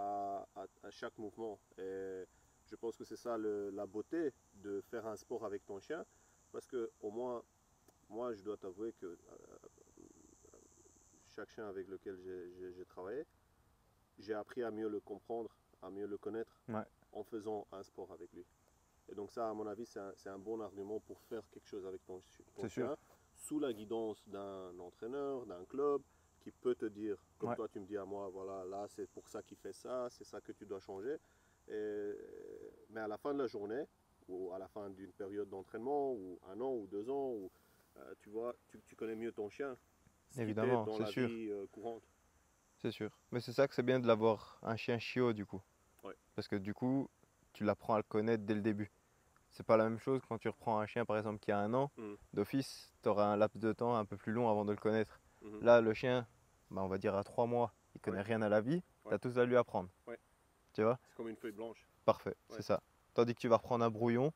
À chaque mouvement. Et je pense que c'est ça la beauté de faire un sport avec ton chien, parce que au moins, moi je dois t'avouer que chaque chien avec lequel j'ai travaillé, j'ai appris à mieux le comprendre, à mieux le connaître en faisant un sport avec lui. Et donc ça, à mon avis, c'est un bon argument pour faire quelque chose avec ton chien, sous la guidance d'un entraîneur, d'un club, qui peut te dire, comme toi tu me dis à moi, voilà, là c'est pour ça qu'il fait ça, c'est ça que tu dois changer. Mais à la fin de la journée, ou à la fin d'une période d'entraînement, ou 1 an ou 2 ans, tu vois, tu connais mieux ton chien, évidemment, dans la vie courante. C'est sûr. Mais c'est ça que c'est bien de l'avoir un chien chiot du coup. Ouais. Parce que du coup, tu l'apprends à le connaître dès le début. C'est pas la même chose quand tu reprends un chien par exemple qui a 1 an. D'office, tu auras un laps de temps un peu plus long avant de le connaître. Là, le chien, bah, on va dire à 3 mois, il connaît rien à la vie. Tu as tout à lui apprendre. Ouais. Tu vois? C'est comme une feuille blanche. Parfait, c'est ça. Tandis que tu vas reprendre un brouillon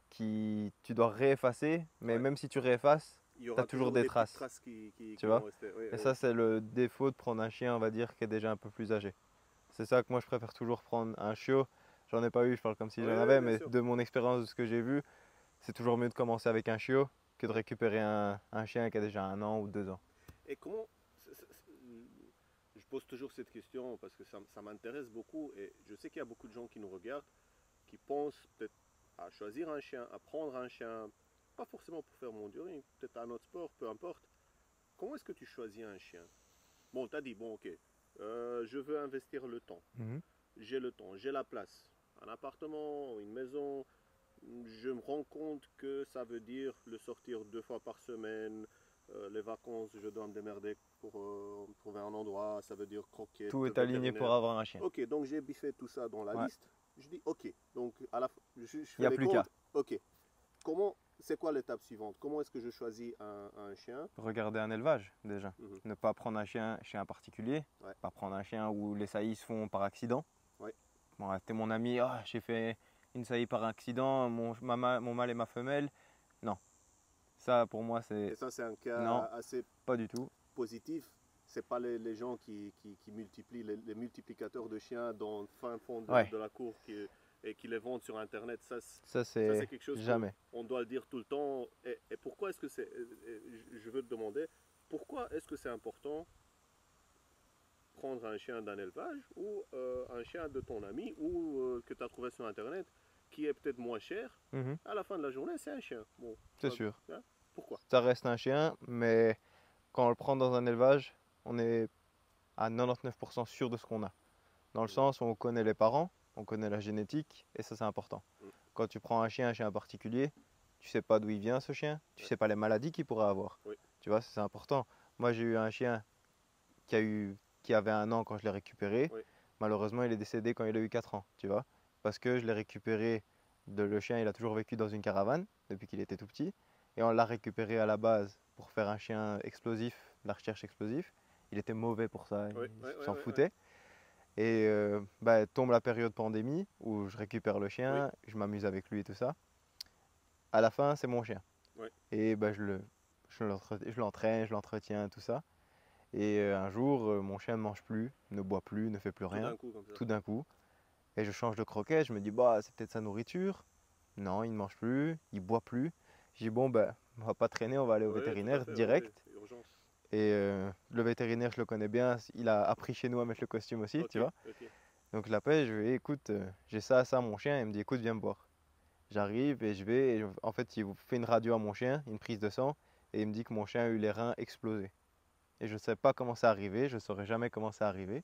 qui tu dois réeffacer, mais même si tu réeffaces, Il y tu aura as toujours des traces. qui Tu vois? vont rester. Et ça, c'est le défaut de prendre un chien, on va dire, qui est déjà un peu plus âgé. C'est ça que moi, je préfère toujours prendre un chiot. J'en ai pas eu, je parle comme si j'en avais, mais de mon expérience, de ce que j'ai vu, c'est toujours mieux de commencer avec un chiot que de récupérer un chien qui a déjà 1 an ou 2 ans. Et comment... Je pose toujours cette question parce que ça m'intéresse beaucoup et je sais qu'il y a beaucoup de gens qui nous regardent, qui pensent peut-être à choisir un chien, à prendre un chien, pas forcément pour faire monduring, peut-être un autre sport, peu importe. Comment est-ce que tu choisis un chien? Bon, tu as dit, bon ok, je veux investir le temps. J'ai le temps, j'ai la place. Un appartement, une maison, je me rends compte que ça veut dire le sortir 2 fois par semaine. Les vacances, je dois me démerder pour trouver un endroit, ça veut dire croquer. Tout est aligné pour avoir un chien. Ok, donc j'ai biffé tout ça dans la liste. Je dis ok, donc à la fin, je fais Il n'y a les plus comptes. qu'à. Ok, c'est quoi l'étape suivante? Comment est-ce que je choisis un chien? Regarder un élevage déjà. Ne pas prendre un chien chez un particulier. Pas prendre un chien où les saillies se font par accident. Bon, t'es mon ami, j'ai fait une saillie par accident, mon mâle et ma femelle. Non. Ça pour moi c'est... Et ça c'est un cas assez pas du tout positif. C'est pas les gens qui multiplient, les multiplicateurs de chiens dans le fin fond de la cour et qui les vendent sur internet. Ça c'est quelque chose jamais. On doit le dire tout le temps. Et pourquoi est-ce que c'est... Je veux te demander, pourquoi est-ce que c'est important prendre un chien d'un élevage ou un chien de ton ami ou que tu as trouvé sur internet qui est peut-être moins cher? À la fin de la journée, c'est un chien. Bon, c'est sûr. Hein? Pourquoi? Ça reste un chien, mais quand on le prend dans un élevage, on est à 99% sûr de ce qu'on a. Dans le sens où on connaît les parents, on connaît la génétique, et ça c'est important. Quand tu prends un chien chez un particulier, tu sais pas d'où il vient ce chien, tu sais pas les maladies qu'il pourrait avoir. Tu vois, c'est important. Moi j'ai eu un chien qui avait 1 an quand je l'ai récupéré. Malheureusement il est décédé quand il a eu 4 ans, tu vois. Parce que je l'ai récupéré, le chien il a toujours vécu dans une caravane depuis qu'il était tout petit. Et on l'a récupéré à la base pour faire un chien explosif, la recherche explosif. Il était mauvais pour ça, il s'en foutait. Et tombe la période pandémie où je récupère le chien, je m'amuse avec lui et tout ça. À la fin, c'est mon chien. Et je l'entraîne, je l'entretiens, tout ça. Et un jour, mon chien ne mange plus, ne boit plus, ne fait plus rien. Tout d'un coup. Et je change de croquet, je me dis, c'est peut-être sa nourriture. Non, il ne mange plus, il ne boit plus. Je dis, bon, on va pas traîner, on va aller au vétérinaire direct. Et le vétérinaire, je le connais bien, il a appris chez nous à mettre le costume aussi, tu vois. Donc je l'appelle, je lui dis, écoute, j'ai ça, mon chien. Il me dit, écoute, viens me voir. J'arrive et je vais, et en fait, il fait une radio à mon chien, une prise de sang, et il me dit que mon chien a eu les reins explosés. Et je ne sais pas comment c'est arrivé, je ne saurais jamais comment c'est arrivé.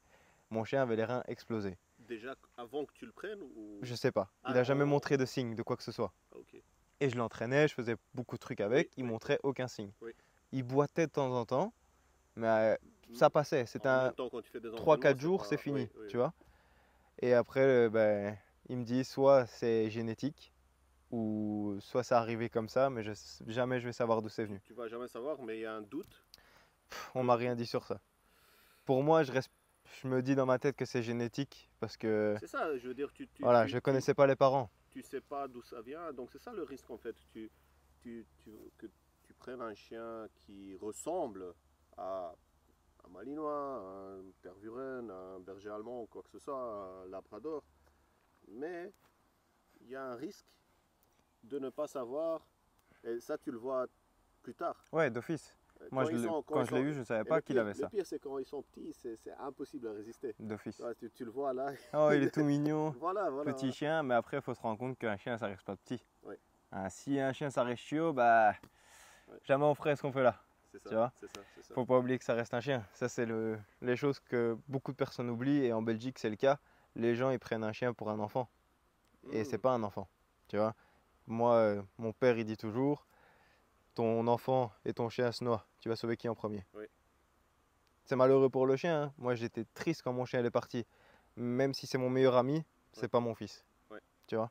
Mon chien avait les reins explosés. Déjà avant que tu le prennes ou... Je sais pas. Il n'a jamais montré de signe de quoi que ce soit. Et je l'entraînais, je faisais beaucoup de trucs avec, il montrait aucun signe. Il boitait de temps en temps, mais ça passait. C'était 3-4 jours, c'est fini, tu vois. Et après, il me dit soit c'est génétique, ou soit c'est arrivé comme ça, mais jamais je vais savoir d'où c'est venu. Tu vas jamais savoir, mais il y a un doute. On m'a rien dit sur ça. Pour moi, je me dis dans ma tête que c'est génétique parce que. C'est ça, je veux dire, je connaissais pas les parents. Tu sais pas d'où ça vient, donc c'est ça le risque en fait. Que tu prennes un chien qui ressemble à un Malinois, un Tervuren, un berger allemand, quoi que ce soit, un Labrador, mais il y a un risque de ne pas savoir, et ça tu le vois plus tard. Ouais, d'office. Moi, quand je l'ai eu, je ne savais pas qu'il avait ça. Le pire, c'est quand ils sont petits, c'est impossible à résister. D'office. Tu le vois là. Oh, il est tout mignon. Voilà. Petit chien, mais après, il faut se rendre compte qu'un chien, ça reste pas petit. Ouais. Si un chien, ça reste chiot, jamais on ferait ce qu'on fait là. C'est ça. Tu vois, c'est ça. faut pas oublier que ça reste un chien. Ça, c'est les choses que beaucoup de personnes oublient, et en Belgique, c'est le cas. Les gens, ils prennent un chien pour un enfant. Et c'est pas un enfant. Tu vois, moi, mon père, il dit toujours, ton enfant et ton chien se noient, tu vas sauver qui en premier? c'est malheureux pour le chien, hein. Moi, j'étais triste quand mon chien il est parti. Même si c'est mon meilleur ami, c'est pas mon fils. Ouais. Tu vois?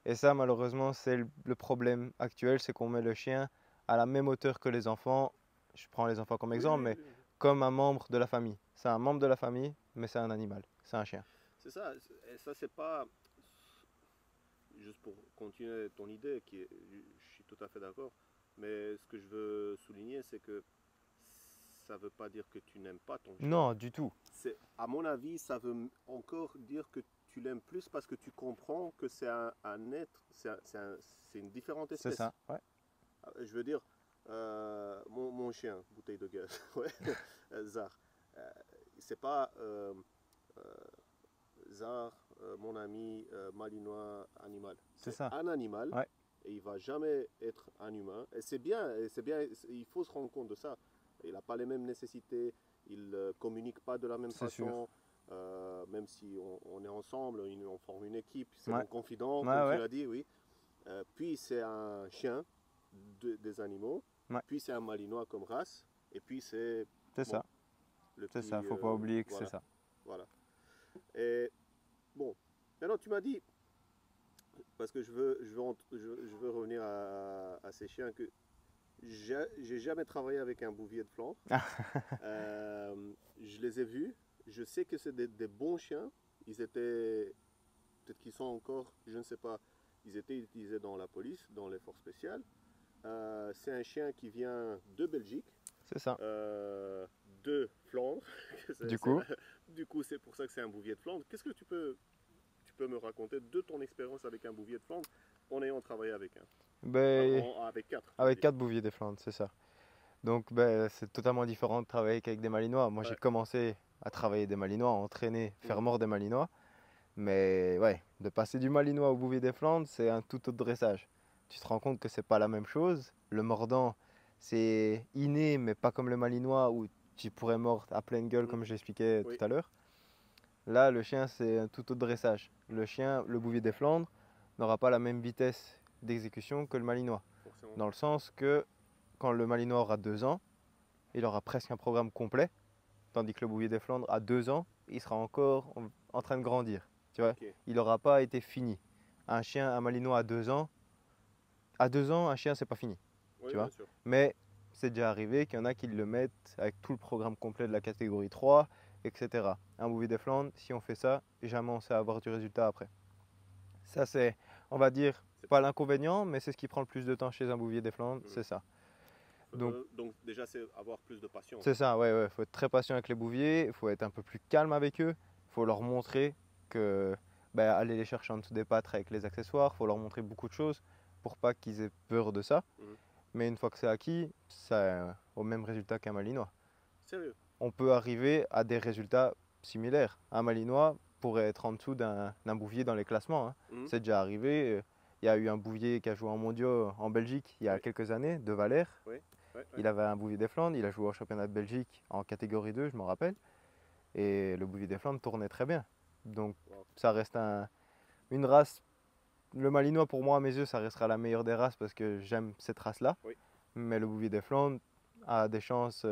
Et ça, malheureusement, c'est le problème actuel, c'est qu'on met le chien à la même hauteur que les enfants. Je prends les enfants comme exemple, mais comme un membre de la famille. C'est un membre de la famille, mais c'est un animal. C'est un chien. C'est ça. Et ça, c'est pas. Juste pour continuer ton idée, je suis tout à fait d'accord. Mais ce que je veux souligner, c'est que ça ne veut pas dire que tu n'aimes pas ton chien. Non, du tout. À mon avis, ça veut encore dire que tu l'aimes plus parce que tu comprends que c'est un être, c'est une différente espèce. C'est ça, ouais. Je veux dire, mon chien, bouteille de gaz, ouais, Zar, c'est pas Zar, mon ami malinois animal. C'est ça. Un animal, ouais. Et il va jamais être un humain. Et c'est bien, il faut se rendre compte de ça. Il n'a pas les mêmes nécessités, il ne communique pas de la même façon. Même si on est ensemble, on forme une équipe, c'est mon confident, comme tu l'as dit, oui. Puis c'est un chien des animaux, puis c'est un malinois comme race, et puis c'est... C'est ça. C'est ça, faut pas oublier que c'est ça. Voilà. Et bon, maintenant tu m'as dit, parce que je veux revenir à ces chiens, que j'ai jamais travaillé avec un bouvier de Flandre. Je les ai vus. Je sais que c'est des bons chiens. Ils étaient, peut-être qu'ils sont encore, je ne sais pas, ils étaient utilisés dans la police, dans les forces spéciales. C'est un chien qui vient de Belgique. C'est ça. De Flandre. Du coup, c'est pour ça que c'est un bouvier de Flandre. Qu'est-ce que tu peux me raconter de ton expérience avec un bouvier de Flandre en ayant travaillé avec un avec quatre. Avec 4 bouviers des Flandres, c'est ça. Donc c'est totalement différent de travailler avec des malinois. Moi j'ai commencé à travailler des malinois, à entraîner, faire mort des malinois. Mais ouais, de passer du malinois au bouvier des Flandres, c'est un tout autre dressage. Tu te rends compte que c'est pas la même chose. Le mordant, c'est inné, mais pas comme le malinois où tu pourrais mordre à pleine gueule comme j'expliquais tout à l'heure. Là, le chien, c'est un tout autre dressage. Le chien, le bouvier des Flandres, n'aura pas la même vitesse d'exécution que le malinois. Dans le sens que quand le malinois aura 2 ans, il aura presque un programme complet, tandis que le bouvier des Flandres, à 2 ans, il sera encore en train de grandir. Tu vois, il n'aura pas été fini. Un malinois à 2 ans, un chien, c'est pas fini. Tu vois. Mais c'est déjà arrivé qu'il y en a qui le mettent avec tout le programme complet de la catégorie 3, etc. Un bouvier des Flandres, si on fait ça, jamais on sait avoir du résultat après. Ça, c'est, on va dire, pas l'inconvénient, mais c'est ce qui prend le plus de temps chez un bouvier des Flandres, c'est ça. Donc déjà, c'est avoir plus de patience. C'est ça, ouais. Faut être très patient avec les bouviers, il faut être un peu plus calme avec eux, il faut leur montrer que aller les chercher en dessous des pattes avec les accessoires, il faut leur montrer beaucoup de choses pour pas qu'ils aient peur de ça. Mais une fois que c'est acquis, ça au même résultat qu'un malinois. Sérieux? On peut arriver à des résultats similaires. Un malinois pourrait être en dessous d'un bouvier dans les classements. C'est déjà arrivé. Il y a eu un bouvier qui a joué en mondiaux en Belgique il y a quelques années, de Valère. Il avait un bouvier des Flandres, il a joué au championnat de Belgique en catégorie 2, je m'en rappelle. Et le bouvier des Flandres tournait très bien. Donc ça reste une race. Le malinois, pour moi, à mes yeux, ça restera la meilleure des races parce que j'aime cette race-là. Mais le bouvier des Flandres a des chances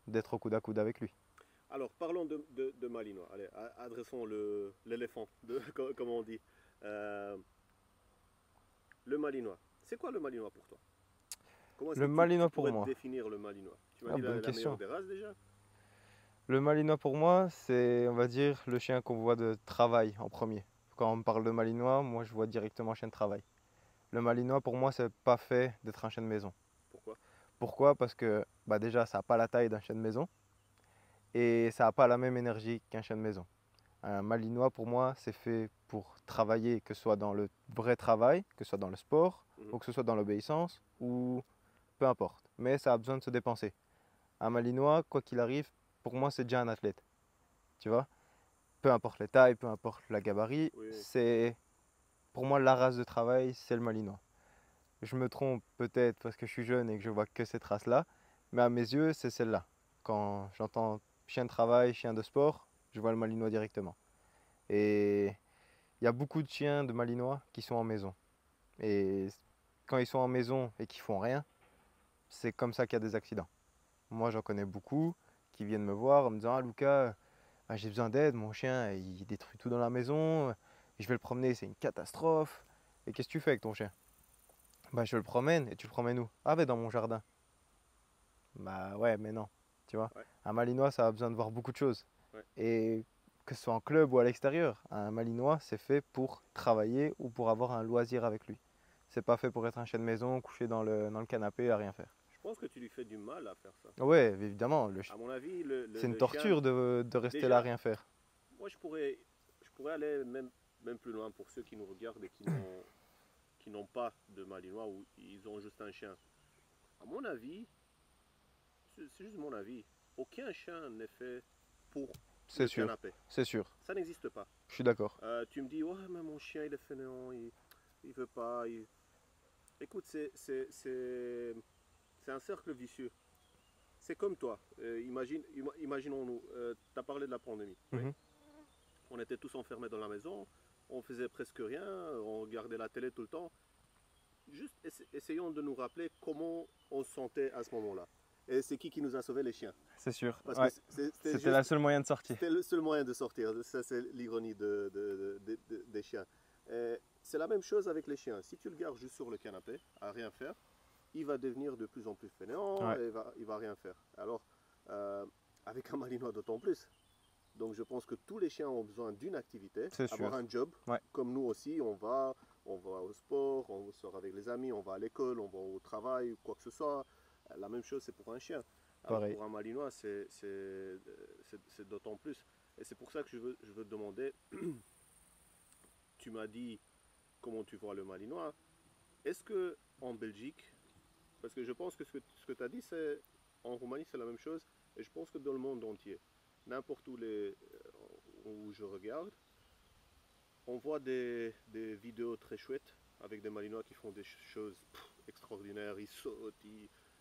d'être au coude à coude avec lui. Alors, parlons de malinois. Allez, adressons l'éléphant, comme on dit. Le malinois. C'est quoi le malinois pour toi? Comment est-ce que tu pourrais définir le malinois? Tu m'as dit la meilleure des races déjà? Le malinois pour moi, c'est, on va dire, le chien qu'on voit de travail en premier. Quand on me parle de malinois, moi je vois directement chien de travail. Le malinois pour moi, c'est pas fait d'être un chien de maison. Pourquoi? Parce que déjà, ça n'a pas la taille d'un chien de maison et ça n'a pas la même énergie qu'un chien de maison. Un malinois, pour moi, c'est fait pour travailler, que ce soit dans le vrai travail, que ce soit dans le sport, ou que ce soit dans l'obéissance, ou peu importe. Mais ça a besoin de se dépenser. Un malinois, quoi qu'il arrive, pour moi, c'est déjà un athlète. Tu vois? Peu importe les tailles, peu importe la gabarit, c'est pour moi la race de travail, c'est le malinois. Je me trompe peut-être parce que je suis jeune et que je vois que cette race-là, mais à mes yeux, c'est celle-là. Quand j'entends chien de travail, chien de sport, je vois le malinois directement. Et il y a beaucoup de chiens de malinois qui sont en maison. Et quand ils sont en maison et qu'ils font rien, c'est comme ça qu'il y a des accidents. Moi, j'en connais beaucoup qui viennent me voir en me disant « Ah Lucas, j'ai besoin d'aide, mon chien il détruit tout dans la maison, je vais le promener, c'est une catastrophe. » Et qu'est-ce que tu fais avec ton chien? Bah je le promène, et tu le promènes où? Ah ben dans mon jardin. Bah ouais, mais non, tu vois. Ouais. Un Malinois, ça a besoin de voir beaucoup de choses. Ouais. Et que ce soit en club ou à l'extérieur, un Malinois, c'est fait pour travailler ou pour avoir un loisir avec lui. C'est pas fait pour être un chien de maison, couché dans le canapé à rien faire. Je pense que tu lui fais du mal à faire ça. Ouais, évidemment, À mon avis, c'est une le torture chien, de rester déjà, là à rien faire. moi, je pourrais aller même plus loin pour ceux qui nous regardent et qui n'ont pas de Malinois ou ils ont juste un chien. À mon avis, c'est juste mon avis, aucun chien n'est fait pour C'est le sûr, canapé. c'est sûr. Ça n'existe pas. Je suis d'accord. Tu me dis, ouais, mais mon chien il est fainéant, il veut pas. Écoute, c'est un cercle vicieux. C'est comme toi. Imaginons-nous, tu as parlé de la pandémie. Oui. Mhm. On était tous enfermés dans la maison, on faisait presque rien, on regardait la télé tout le temps. Juste essayons de nous rappeler comment on se sentait à ce moment-là. Et c'est qui nous a sauvé? Les chiens. C'est sûr. Parce Ouais. que C'était le seul moyen de sortir. C'était le seul moyen de sortir. Ça, c'est l'ironie des chiens. C'est la même chose avec les chiens. Si tu le gardes juste sur le canapé, à rien faire, il va devenir de plus en plus fainéant Ouais. et il va rien faire. Alors, avec un Malinois d'autant plus. Donc je pense que tous les chiens ont besoin d'une activité, C'est avoir sûr. un job. Ouais. Comme nous aussi, on va au sport, on sort avec les amis, on va à l'école, on va au travail, quoi que ce soit. La même chose, c'est pour un chien. Alors, Pareil. pour un Malinois, c'est d'autant plus. Et c'est pour ça que je veux te demander, tu m'as dit comment tu vois le Malinois. Est-ce que en Belgique, parce que je pense que ce que tu as dit, c'est en Roumanie, c'est la même chose, et je pense que dans le monde entier, n'importe où je regarde, on voit des vidéos très chouettes avec des Malinois qui font des choses extraordinaires. Ils sautent,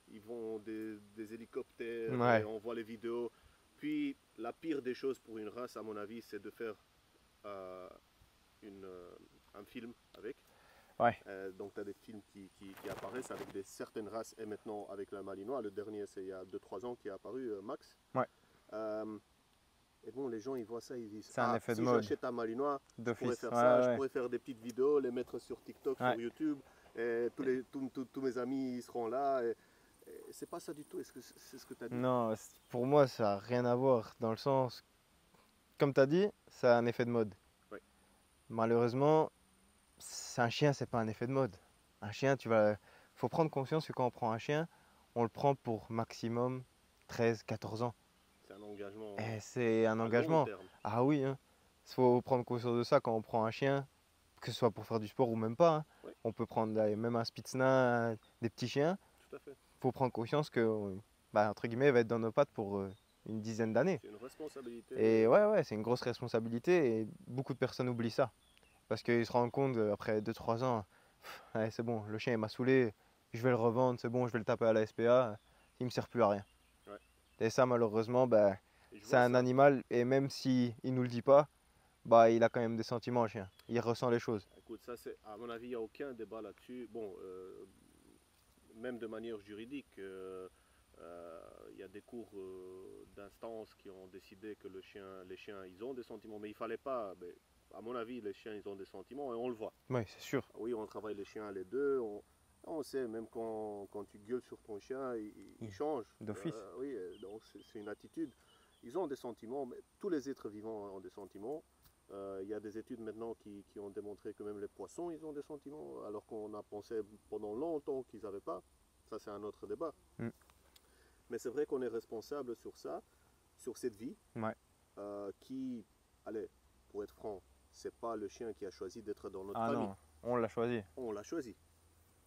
ils vont des hélicoptères, Ouais. et on voit les vidéos. Puis la pire des choses pour une race, à mon avis, c'est de faire un film avec. Ouais. Donc tu as des films qui apparaissent avec certaines races et maintenant avec le Malinois. Le dernier, c'est il y a 2-3 ans qui est apparu, Max. Ouais. Et bon, les gens ils voient ça, ils disent C'est un effet de si mode. j'achète un Malinois, je pourrais D'office. faire Ouais, ça, ouais. je pourrais faire des petites vidéos, les mettre sur TikTok, Ouais. sur YouTube, et tous mes amis ils seront là. Et c'est pas ça du tout, est-ce que c'est ce que tu as dit? Non, pour moi, ça n'a rien à voir. Dans le sens, comme tu as dit, ça a un effet de mode. Ouais. Malheureusement, un chien, c'est pas un effet de mode. Un chien, faut prendre conscience que quand on prend un chien, on le prend pour maximum 13-14 ans. C'est un engagement. Et c'est un à engagement. long terme. Ah oui, hein. Il faut prendre conscience de ça quand on prend un chien, que ce soit pour faire du sport ou même pas. Hein. Ouais. On peut prendre même un Spitznain, des petits chiens. Tout à fait. Il faut prendre conscience que, entre guillemets, il va être dans nos pattes pour une dizaine d'années. C'est une responsabilité. Et ouais, c'est une grosse responsabilité et beaucoup de personnes oublient ça. Parce qu'ils se rendent compte après 2-3 ans, ouais, c'est bon, le chien il m'a saoulé, je vais le revendre, c'est bon, je vais le taper à la SPA, il me sert plus à rien. Ouais. Et ça, malheureusement, Et je c'est vois un ça. animal et même s'il ne nous le dit pas, il a quand même des sentiments, le chien. Il ressent les choses. Écoute, ça c'est, à mon avis, il n'y a aucun débat là-dessus. Bon, même de manière juridique, il y a des cours d'instance qui ont décidé que les chiens, ils ont des sentiments, mais il fallait pas. Mais, à mon avis, les chiens, ils ont des sentiments et on le voit. Oui, c'est sûr. Oui, on travaille les chiens les deux. On sait, même quand tu gueules sur ton chien, il change. D'office. Oui, donc c'est une attitude. Ils ont des sentiments, mais tous les êtres vivants ont des sentiments. Il y a des études maintenant qui ont démontré que même les poissons, ils ont des sentiments, alors qu'on a pensé pendant longtemps qu'ils n'avaient pas. Ça, c'est un autre débat. Mm. Mais c'est vrai qu'on est responsable sur ça, sur cette vie, Ouais. qui, allez, pour être franc, c'est pas le chien qui a choisi d'être dans notre Ah famille. non, on l'a choisi. On l'a choisi.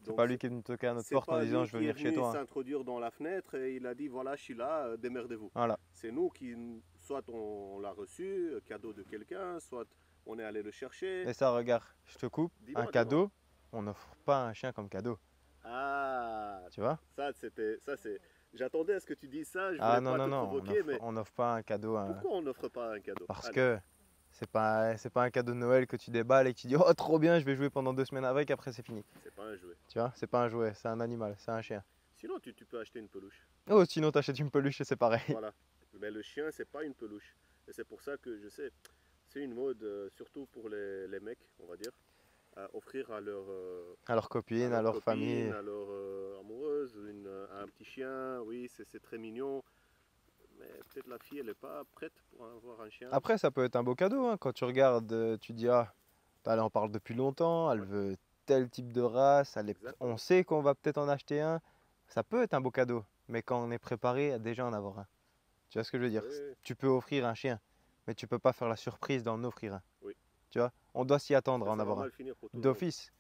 C'est pas lui qui est venu toquer à notre porte en disant je veux venir chez toi. C'est pas lui qui est venu s'introduire dans la fenêtre et il a dit voilà, je suis là, démerdez-vous. Voilà. C'est nous qui, soit on l'a reçu, cadeau de quelqu'un, soit on est allé le chercher. Et ça, regarde, je te coupe, Dis-moi, un cadeau, on n'offre pas un chien comme cadeau. Ah, Tu vois? ça c'est. J'attendais à ce que tu dises ça, je voulais Ah pas non, te non, provoquer, mais on n'offre pas un cadeau. pourquoi on n'offre pas un cadeau? Parce Allez. que c'est pas un cadeau de Noël que tu déballes et que tu dis oh trop bien, je vais jouer pendant 2 semaines avec, après c'est fini. C'est pas un jouet. Tu vois, c'est pas un jouet, c'est un animal, c'est un chien. Sinon, tu peux acheter une peluche. Oh, sinon t'achètes une peluche et c'est pareil. Voilà. Mais le chien, c'est pas une peluche. Et c'est pour ça que je sais, c'est une mode, surtout pour les mecs, on va dire, à offrir à leurs copines, à leur famille. à leur amoureuse, un petit chien. Oui, c'est très mignon. Mais peut-être la fille, elle n'est pas prête pour avoir un chien. Après, ça peut être un beau cadeau, hein. Quand tu regardes, tu dis, ah, elle en parle depuis longtemps, elle Ouais. veut tel type de race, Exactement. on sait qu'on va peut-être en acheter un. Ça peut être un beau cadeau, mais quand on est préparé à déjà en avoir un. Tu vois ce que je veux dire? Oui, oui, Tu peux offrir un chien, mais tu peux pas faire la surprise d'en offrir un. oui. Tu vois? On doit s'y attendre à en Ça va avoir un. mal finir pour tout le monde. D'office.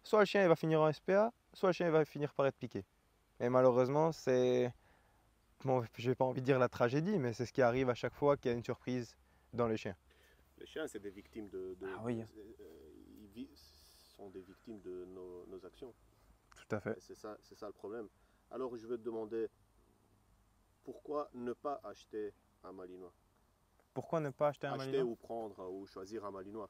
Soit le chien il va finir en SPA, soit le chien il va finir par être piqué. Et malheureusement, c'est. Bon, j'ai pas envie de dire la tragédie, mais c'est ce qui arrive à chaque fois qu'il y a une surprise dans les chiens. Les chiens, c'est des victimes Ah oui. sont des victimes de nos actions. Tout à fait. Et c'est ça le problème. Alors je vais te demander, pourquoi ne pas acheter un Malinois? Pourquoi ne pas acheter un Acheter Malinois? ou prendre ou choisir un Malinois.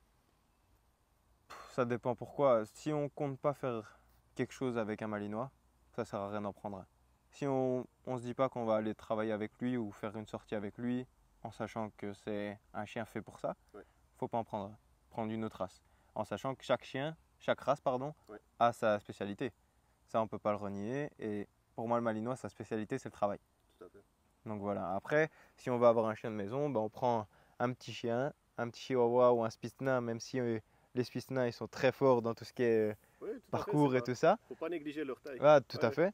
Ça dépend pourquoi. Si on compte pas faire quelque chose avec un Malinois, ça sert à rien d'en prendre un. Si on se dit pas qu'on va aller travailler avec lui ou faire une sortie avec lui, en sachant que c'est un chien fait pour ça, Ouais. faut pas en prendre un. Prendre une autre race. En sachant que chaque race, Ouais. a sa spécialité. Ça, on peut pas le renier. Et pour moi, le Malinois, sa spécialité, c'est le travail. Tout à fait. Donc voilà. Après, si on veut avoir un chien de maison, ben on prend un petit chien, un petit chihuahua ou un spitz nain, même si les spitz nains ils sont très forts dans tout ce qui est Oui, tout à fait, parcours et tout ça. faut pas négliger leur taille. Ah, tout à Ouais. fait.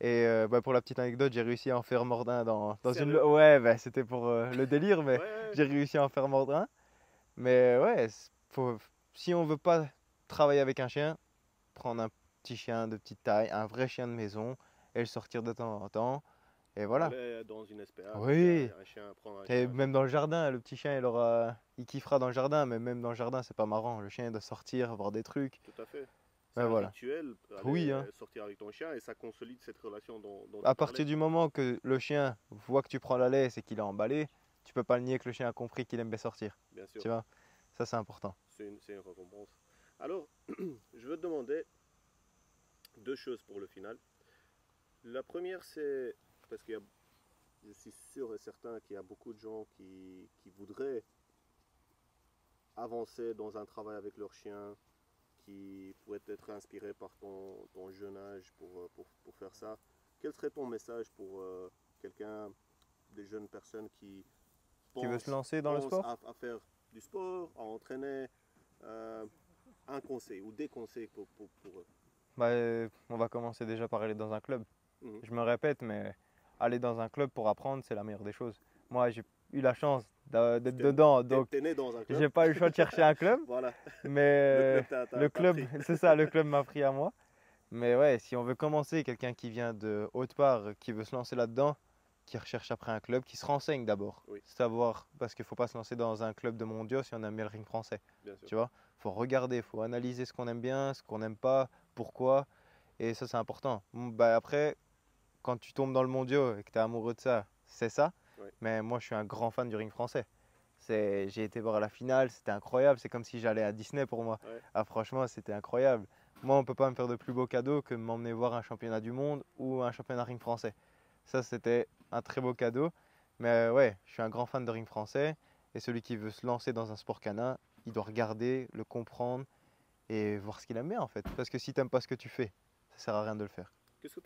Et pour la petite anecdote, j'ai réussi à en faire mordre un dans une. Sérieux? Ouais, bah, c'était pour le délire, mais Ouais. j'ai réussi à en faire mordre un. Mais ouais, si on veut pas travailler avec un chien, prendre un petit chien de petite taille, un vrai chien de maison, et le sortir de temps en temps. Et voilà. Aller dans une SPA, Oui. un chien, prendre un Et chien. même dans le jardin, le petit chien, il kiffera dans le jardin, mais même dans le jardin, c'est pas marrant. Le chien il doit sortir, voir des trucs. Tout à fait. C'est Ouais, un voilà. rituel, aller Oui, hein. sortir avec ton chien et ça consolide cette relation dont tu À parlais. partir du moment que le chien voit que tu prends la laisse et qu'il est emballé, tu peux pas le nier que le chien a compris qu'il aime bien sortir. Bien sûr, Tu vois, ça c'est important. c'est une récompense. Alors, je veux te demander deux choses pour le final. La première, c'est parce que je suis sûr et certain qu'il y a beaucoup de gens qui voudraient avancer dans un travail avec leur chien, qui pourraient être inspirés par ton jeune âge pour faire ça. Quel serait ton message pour quelqu'un, des jeunes personnes qui Veut se lancer dans le pensent sport à faire du sport, à entraîner, un conseil ou des conseils pour eux? Bah, on va commencer déjà par aller dans un club. Mhm. Je me répète, mais aller dans un club pour apprendre, c'est la meilleure des choses. Moi, j'ai eu la chance d'être dedans, donc T'es né dans un club. j'ai pas eu le choix de chercher un club. Voilà. Mais le club, t'a pris. c'est ça, le club m'a pris à moi. Mais ouais, si on veut commencer, quelqu'un qui vient de haute part, qui veut se lancer là-dedans, qui recherche après un club, qui se renseigne d'abord. Oui. Savoir, parce qu'il ne faut pas se lancer dans un club de mondiaux si on aime bien le ring français. Bien sûr. Tu vois, il faut regarder, il faut analyser ce qu'on aime bien, ce qu'on n'aime pas, pourquoi. Et ça, c'est important. Bah, après, quand tu tombes dans le mondiaux et que tu es amoureux de ça, c'est ça. Oui. Mais moi, je suis un grand fan du ring français. J'ai été voir la finale, c'était incroyable. C'est comme si j'allais à Disney pour moi. Ouais. Ah, franchement, c'était incroyable. Moi, on ne peut pas me faire de plus beau cadeau que de m'emmener voir un championnat du monde ou un championnat ring français. Ça, c'était un très beau cadeau. Mais ouais, je suis un grand fan de ring français. Et celui qui veut se lancer dans un sport canin, il doit regarder, le comprendre et voir ce qu'il aime bien en fait. Parce que si tu n'aimes pas ce que tu fais, ça sert à rien de le faire. Qu'est-ce que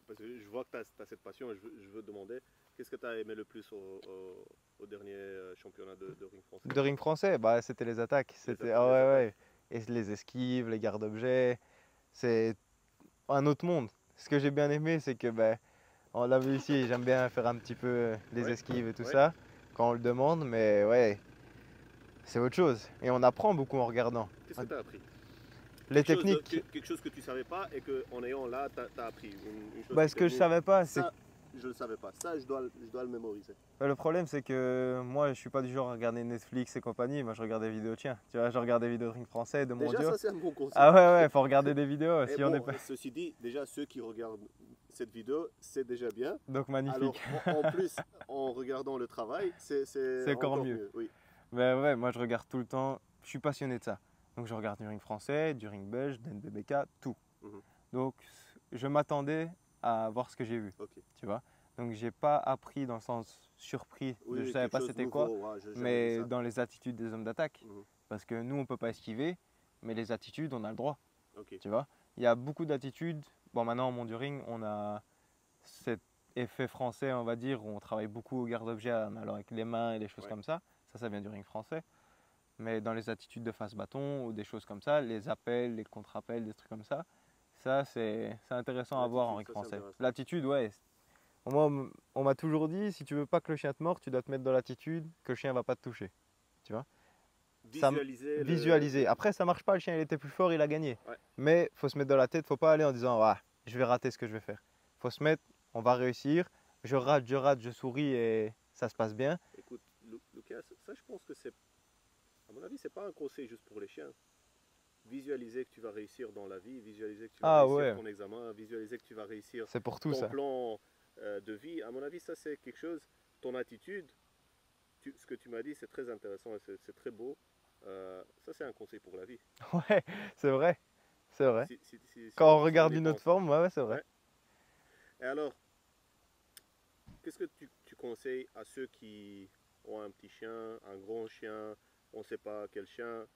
parce que je vois que tu as cette passion et je veux te demander, qu'est-ce que tu as aimé le plus au dernier championnat de ring français? De ring français, bah, c'était les attaques. C'était, ah ouais, ouais. Et les esquives, les gardes-objets. C'est un autre monde. Ce que j'ai bien aimé, c'est que on l'a vu ici, j'aime bien faire un petit peu les Ouais. esquives et tout Ouais. ça quand on le demande, mais ouais, c'est autre chose. Et on apprend beaucoup en regardant. Qu'est-ce que tu as appris? Les Quelque chose techniques, quelque chose que tu ne savais pas et qu'en ayant là, tu as appris. Une chose ce que je savais pas, c'est Ça, je ne le savais pas. Ça, je dois le mémoriser. le problème, c'est que moi, je suis pas du genre à regarder Netflix et compagnie. Moi, je regarde des vidéos de chiens. Tu vois, je regarde des vidéos de ring français, de Déjà, mondiaux. ça, c'est un bon conseil. Ah ouais, ouais, faut regarder des vidéos. Et Si bon, on est pas... ceci dit, déjà, ceux qui regardent cette vidéo, c'est déjà bien. Donc Alors, magnifique. en plus, en regardant le travail, c'est encore mieux. Oui. Mais ouais, moi, je regarde tout le temps. Je suis passionné de ça. Donc, je regarde du ring français, du ring belge, du NBBK, tout. Mhm. Donc, je m'attendais à voir ce que j'ai vu. Ok. Tu vois. Donc j'ai pas appris dans le sens surpris, Oui, je savais pas c'était quoi, ouais, j'ai jamais mais vu ça. dans les attitudes des hommes d'attaque. Mhm. Parce que nous, on peut pas esquiver, mais les attitudes, on a le droit. Ok. Tu vois, il y a beaucoup d'attitudes. Bon, maintenant, en monduring, on a cet effet français, on va dire, où on travaille beaucoup au garde-objet en allant avec les mains et des choses Ouais. comme ça. Ça vient du ring français. Mais dans les attitudes de face-bâton ou des choses comme ça, les appels, les contre-appels, des trucs comme ça, c'est intéressant à voir en ring L'attitude, ça, c'est français. intéressant. L'attitude, ouais. Moi, on m'a toujours dit, si tu veux pas que le chien te morde, tu dois te mettre dans l'attitude que le chien va pas te toucher. Tu vois? Visualiser. Visualiser. Après, ça marche pas, le chien il était plus fort, il a gagné. Ouais. Mais faut se mettre dans la tête, faut pas aller en disant ah, je vais rater ce que je vais faire. Faut se mettre, on va réussir, je rate, je souris et ça se passe bien. Écoute, Lucas, ça je pense que c'est, à mon avis, c'est pas un conseil juste pour les chiens. Visualiser que tu vas réussir dans la vie, visualiser que tu vas réussir ton examen, visualiser que tu vas réussir c'est pour tout ton ça. plan de vie. À mon avis, ça c'est quelque chose, ton attitude, ce que tu m'as dit, c'est très intéressant et c'est très beau. Ça c'est un conseil pour la vie. Ouais, c'est vrai. C'est vrai. Si Quand on regarde une autre forme, ouais, c'est vrai. Ouais. Et alors, qu'est-ce que tu conseilles à ceux qui ont un petit chien, un grand chien, on ne sait pas quel chien?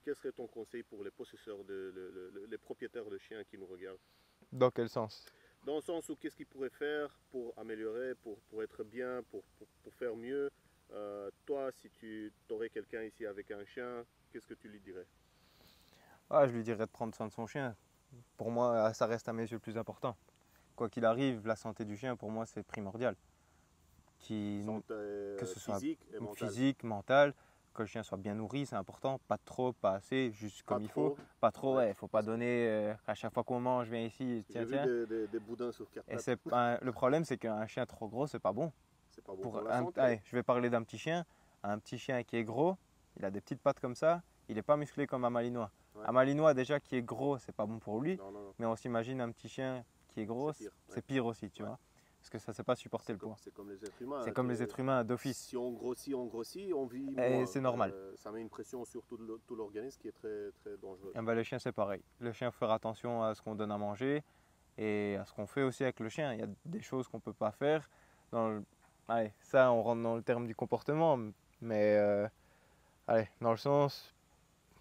Quel serait ton conseil pour les possesseurs, les propriétaires de chiens qui nous regardent? Dans quel sens? Dans le sens où qu'est-ce qu'ils pourraient faire pour améliorer, pour être bien, pour faire mieux? Toi, si tu aurais quelqu'un ici avec un chien, qu'est-ce que tu lui dirais? Ah, je lui dirais de prendre soin de son chien. Pour moi, ça reste à mes yeux le plus important. Quoi qu'il arrive, la santé du chien, pour moi, c'est primordial. Santé que ce soit physique et mentale. physique, mentale, que le chien soit bien nourri, c'est important. Pas trop, pas assez, juste comme il faut. Pas trop, ouais. Faut pas donner à chaque fois qu'on mange, viens ici, tiens, tiens. J'ai vu des boudins sur quatre pattes. Le problème, c'est qu'un chien trop gros, c'est pas bon. C'est pas bon pour la santé. Allez, je vais parler d'un petit chien. Un petit chien qui est gros, il a des petites pattes comme ça, il n'est pas musclé comme un malinois. Ouais. Un malinois déjà qui est gros, c'est pas bon pour lui. Non. Mais on s'imagine un petit chien qui est gros, c'est pire aussi, tu vois. Parce que ça ne sait pas supporter le poids. C'est comme les êtres humains. C'est comme les êtres humains d'office. Si on grossit, on vit moins. C'est normal. Ça met une pression sur tout l'organisme qui est très, très dangereux. Et ben, le chien, c'est pareil. Le chien, faire attention à ce qu'on donne à manger et à ce qu'on fait aussi avec le chien. Il y a des choses qu'on ne peut pas faire. Allez, ça, on rentre dans le terme du comportement. Mais dans le sens,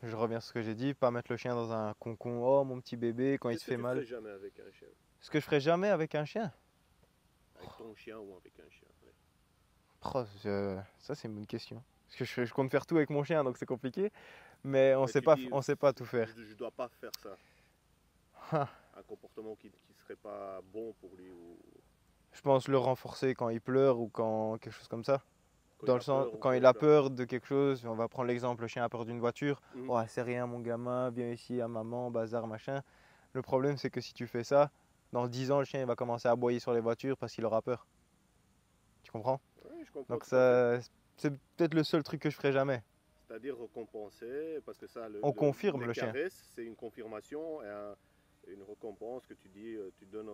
je reviens sur ce que j'ai dit, pas mettre le chien dans un concon, oh mon petit bébé, quand il se fait mal. Ce que tu ferais jamais avec un chien? Ce que je ferais jamais avec un chien? Avec ton chien ou avec un chien? Ça, c'est une bonne question. Parce que je compte faire tout avec mon chien, donc c'est compliqué. Mais on sait pas tout faire. Je dois pas faire ça. Un comportement qui serait pas bon pour lui Je pense le renforcer quand il pleure ou quand quelque chose comme ça. Quand il a peur de quelque chose, on va prendre l'exemple, le chien a peur d'une voiture. Oh, c'est rien mon gamin, viens ici à maman, bazar, machin. Le problème c'est que si tu fais ça, dans 10 ans le chien il va commencer à aboyer sur les voitures parce qu'il aura peur. Tu comprends? Oui, je comprends. Donc ça, c'est peut-être le seul truc que je ferai jamais. C'est-à-dire récompenser, parce que ça, on confirme le chien. C'est une confirmation et une récompense que tu dis, tu donnes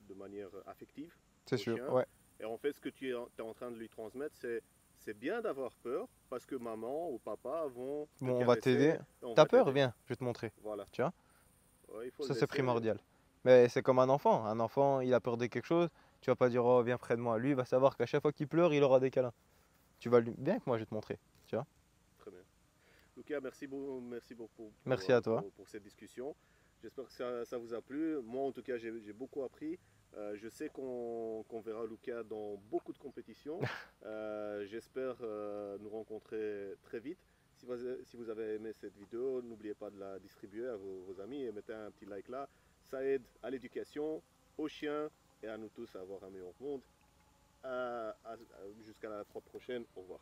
de manière affective. C'est sûr, chien. Ouais. Et en fait, ce que tu es en train de lui transmettre, c'est bien d'avoir peur parce que maman ou papa vont. Bon, on va t'aider. T'as peur? Viens, je vais te montrer. Voilà. Tu vois? Ouais, ça, c'est primordial. Mais c'est comme un enfant. Un enfant, il a peur de quelque chose. Tu vas pas dire, oh, viens près de moi. Lui, il va savoir qu'à chaque fois qu'il pleure, il aura des câlins. Tu vas lui. Viens avec moi, je vais te montrer. Tu vois? Très bien. Lucas, merci beaucoup merci à toi. Pour cette discussion. J'espère que ça vous a plu. Moi, en tout cas, j'ai beaucoup appris. Je sais qu'on verra Lucas dans beaucoup de compétitions. J'espère nous rencontrer très vite. Si vous avez aimé cette vidéo, n'oubliez pas de la distribuer à vos amis et mettez un petit like là. Ça aide à l'éducation, aux chiens et à nous tous à avoir un meilleur monde. Jusqu'à la fois prochaine. Au revoir.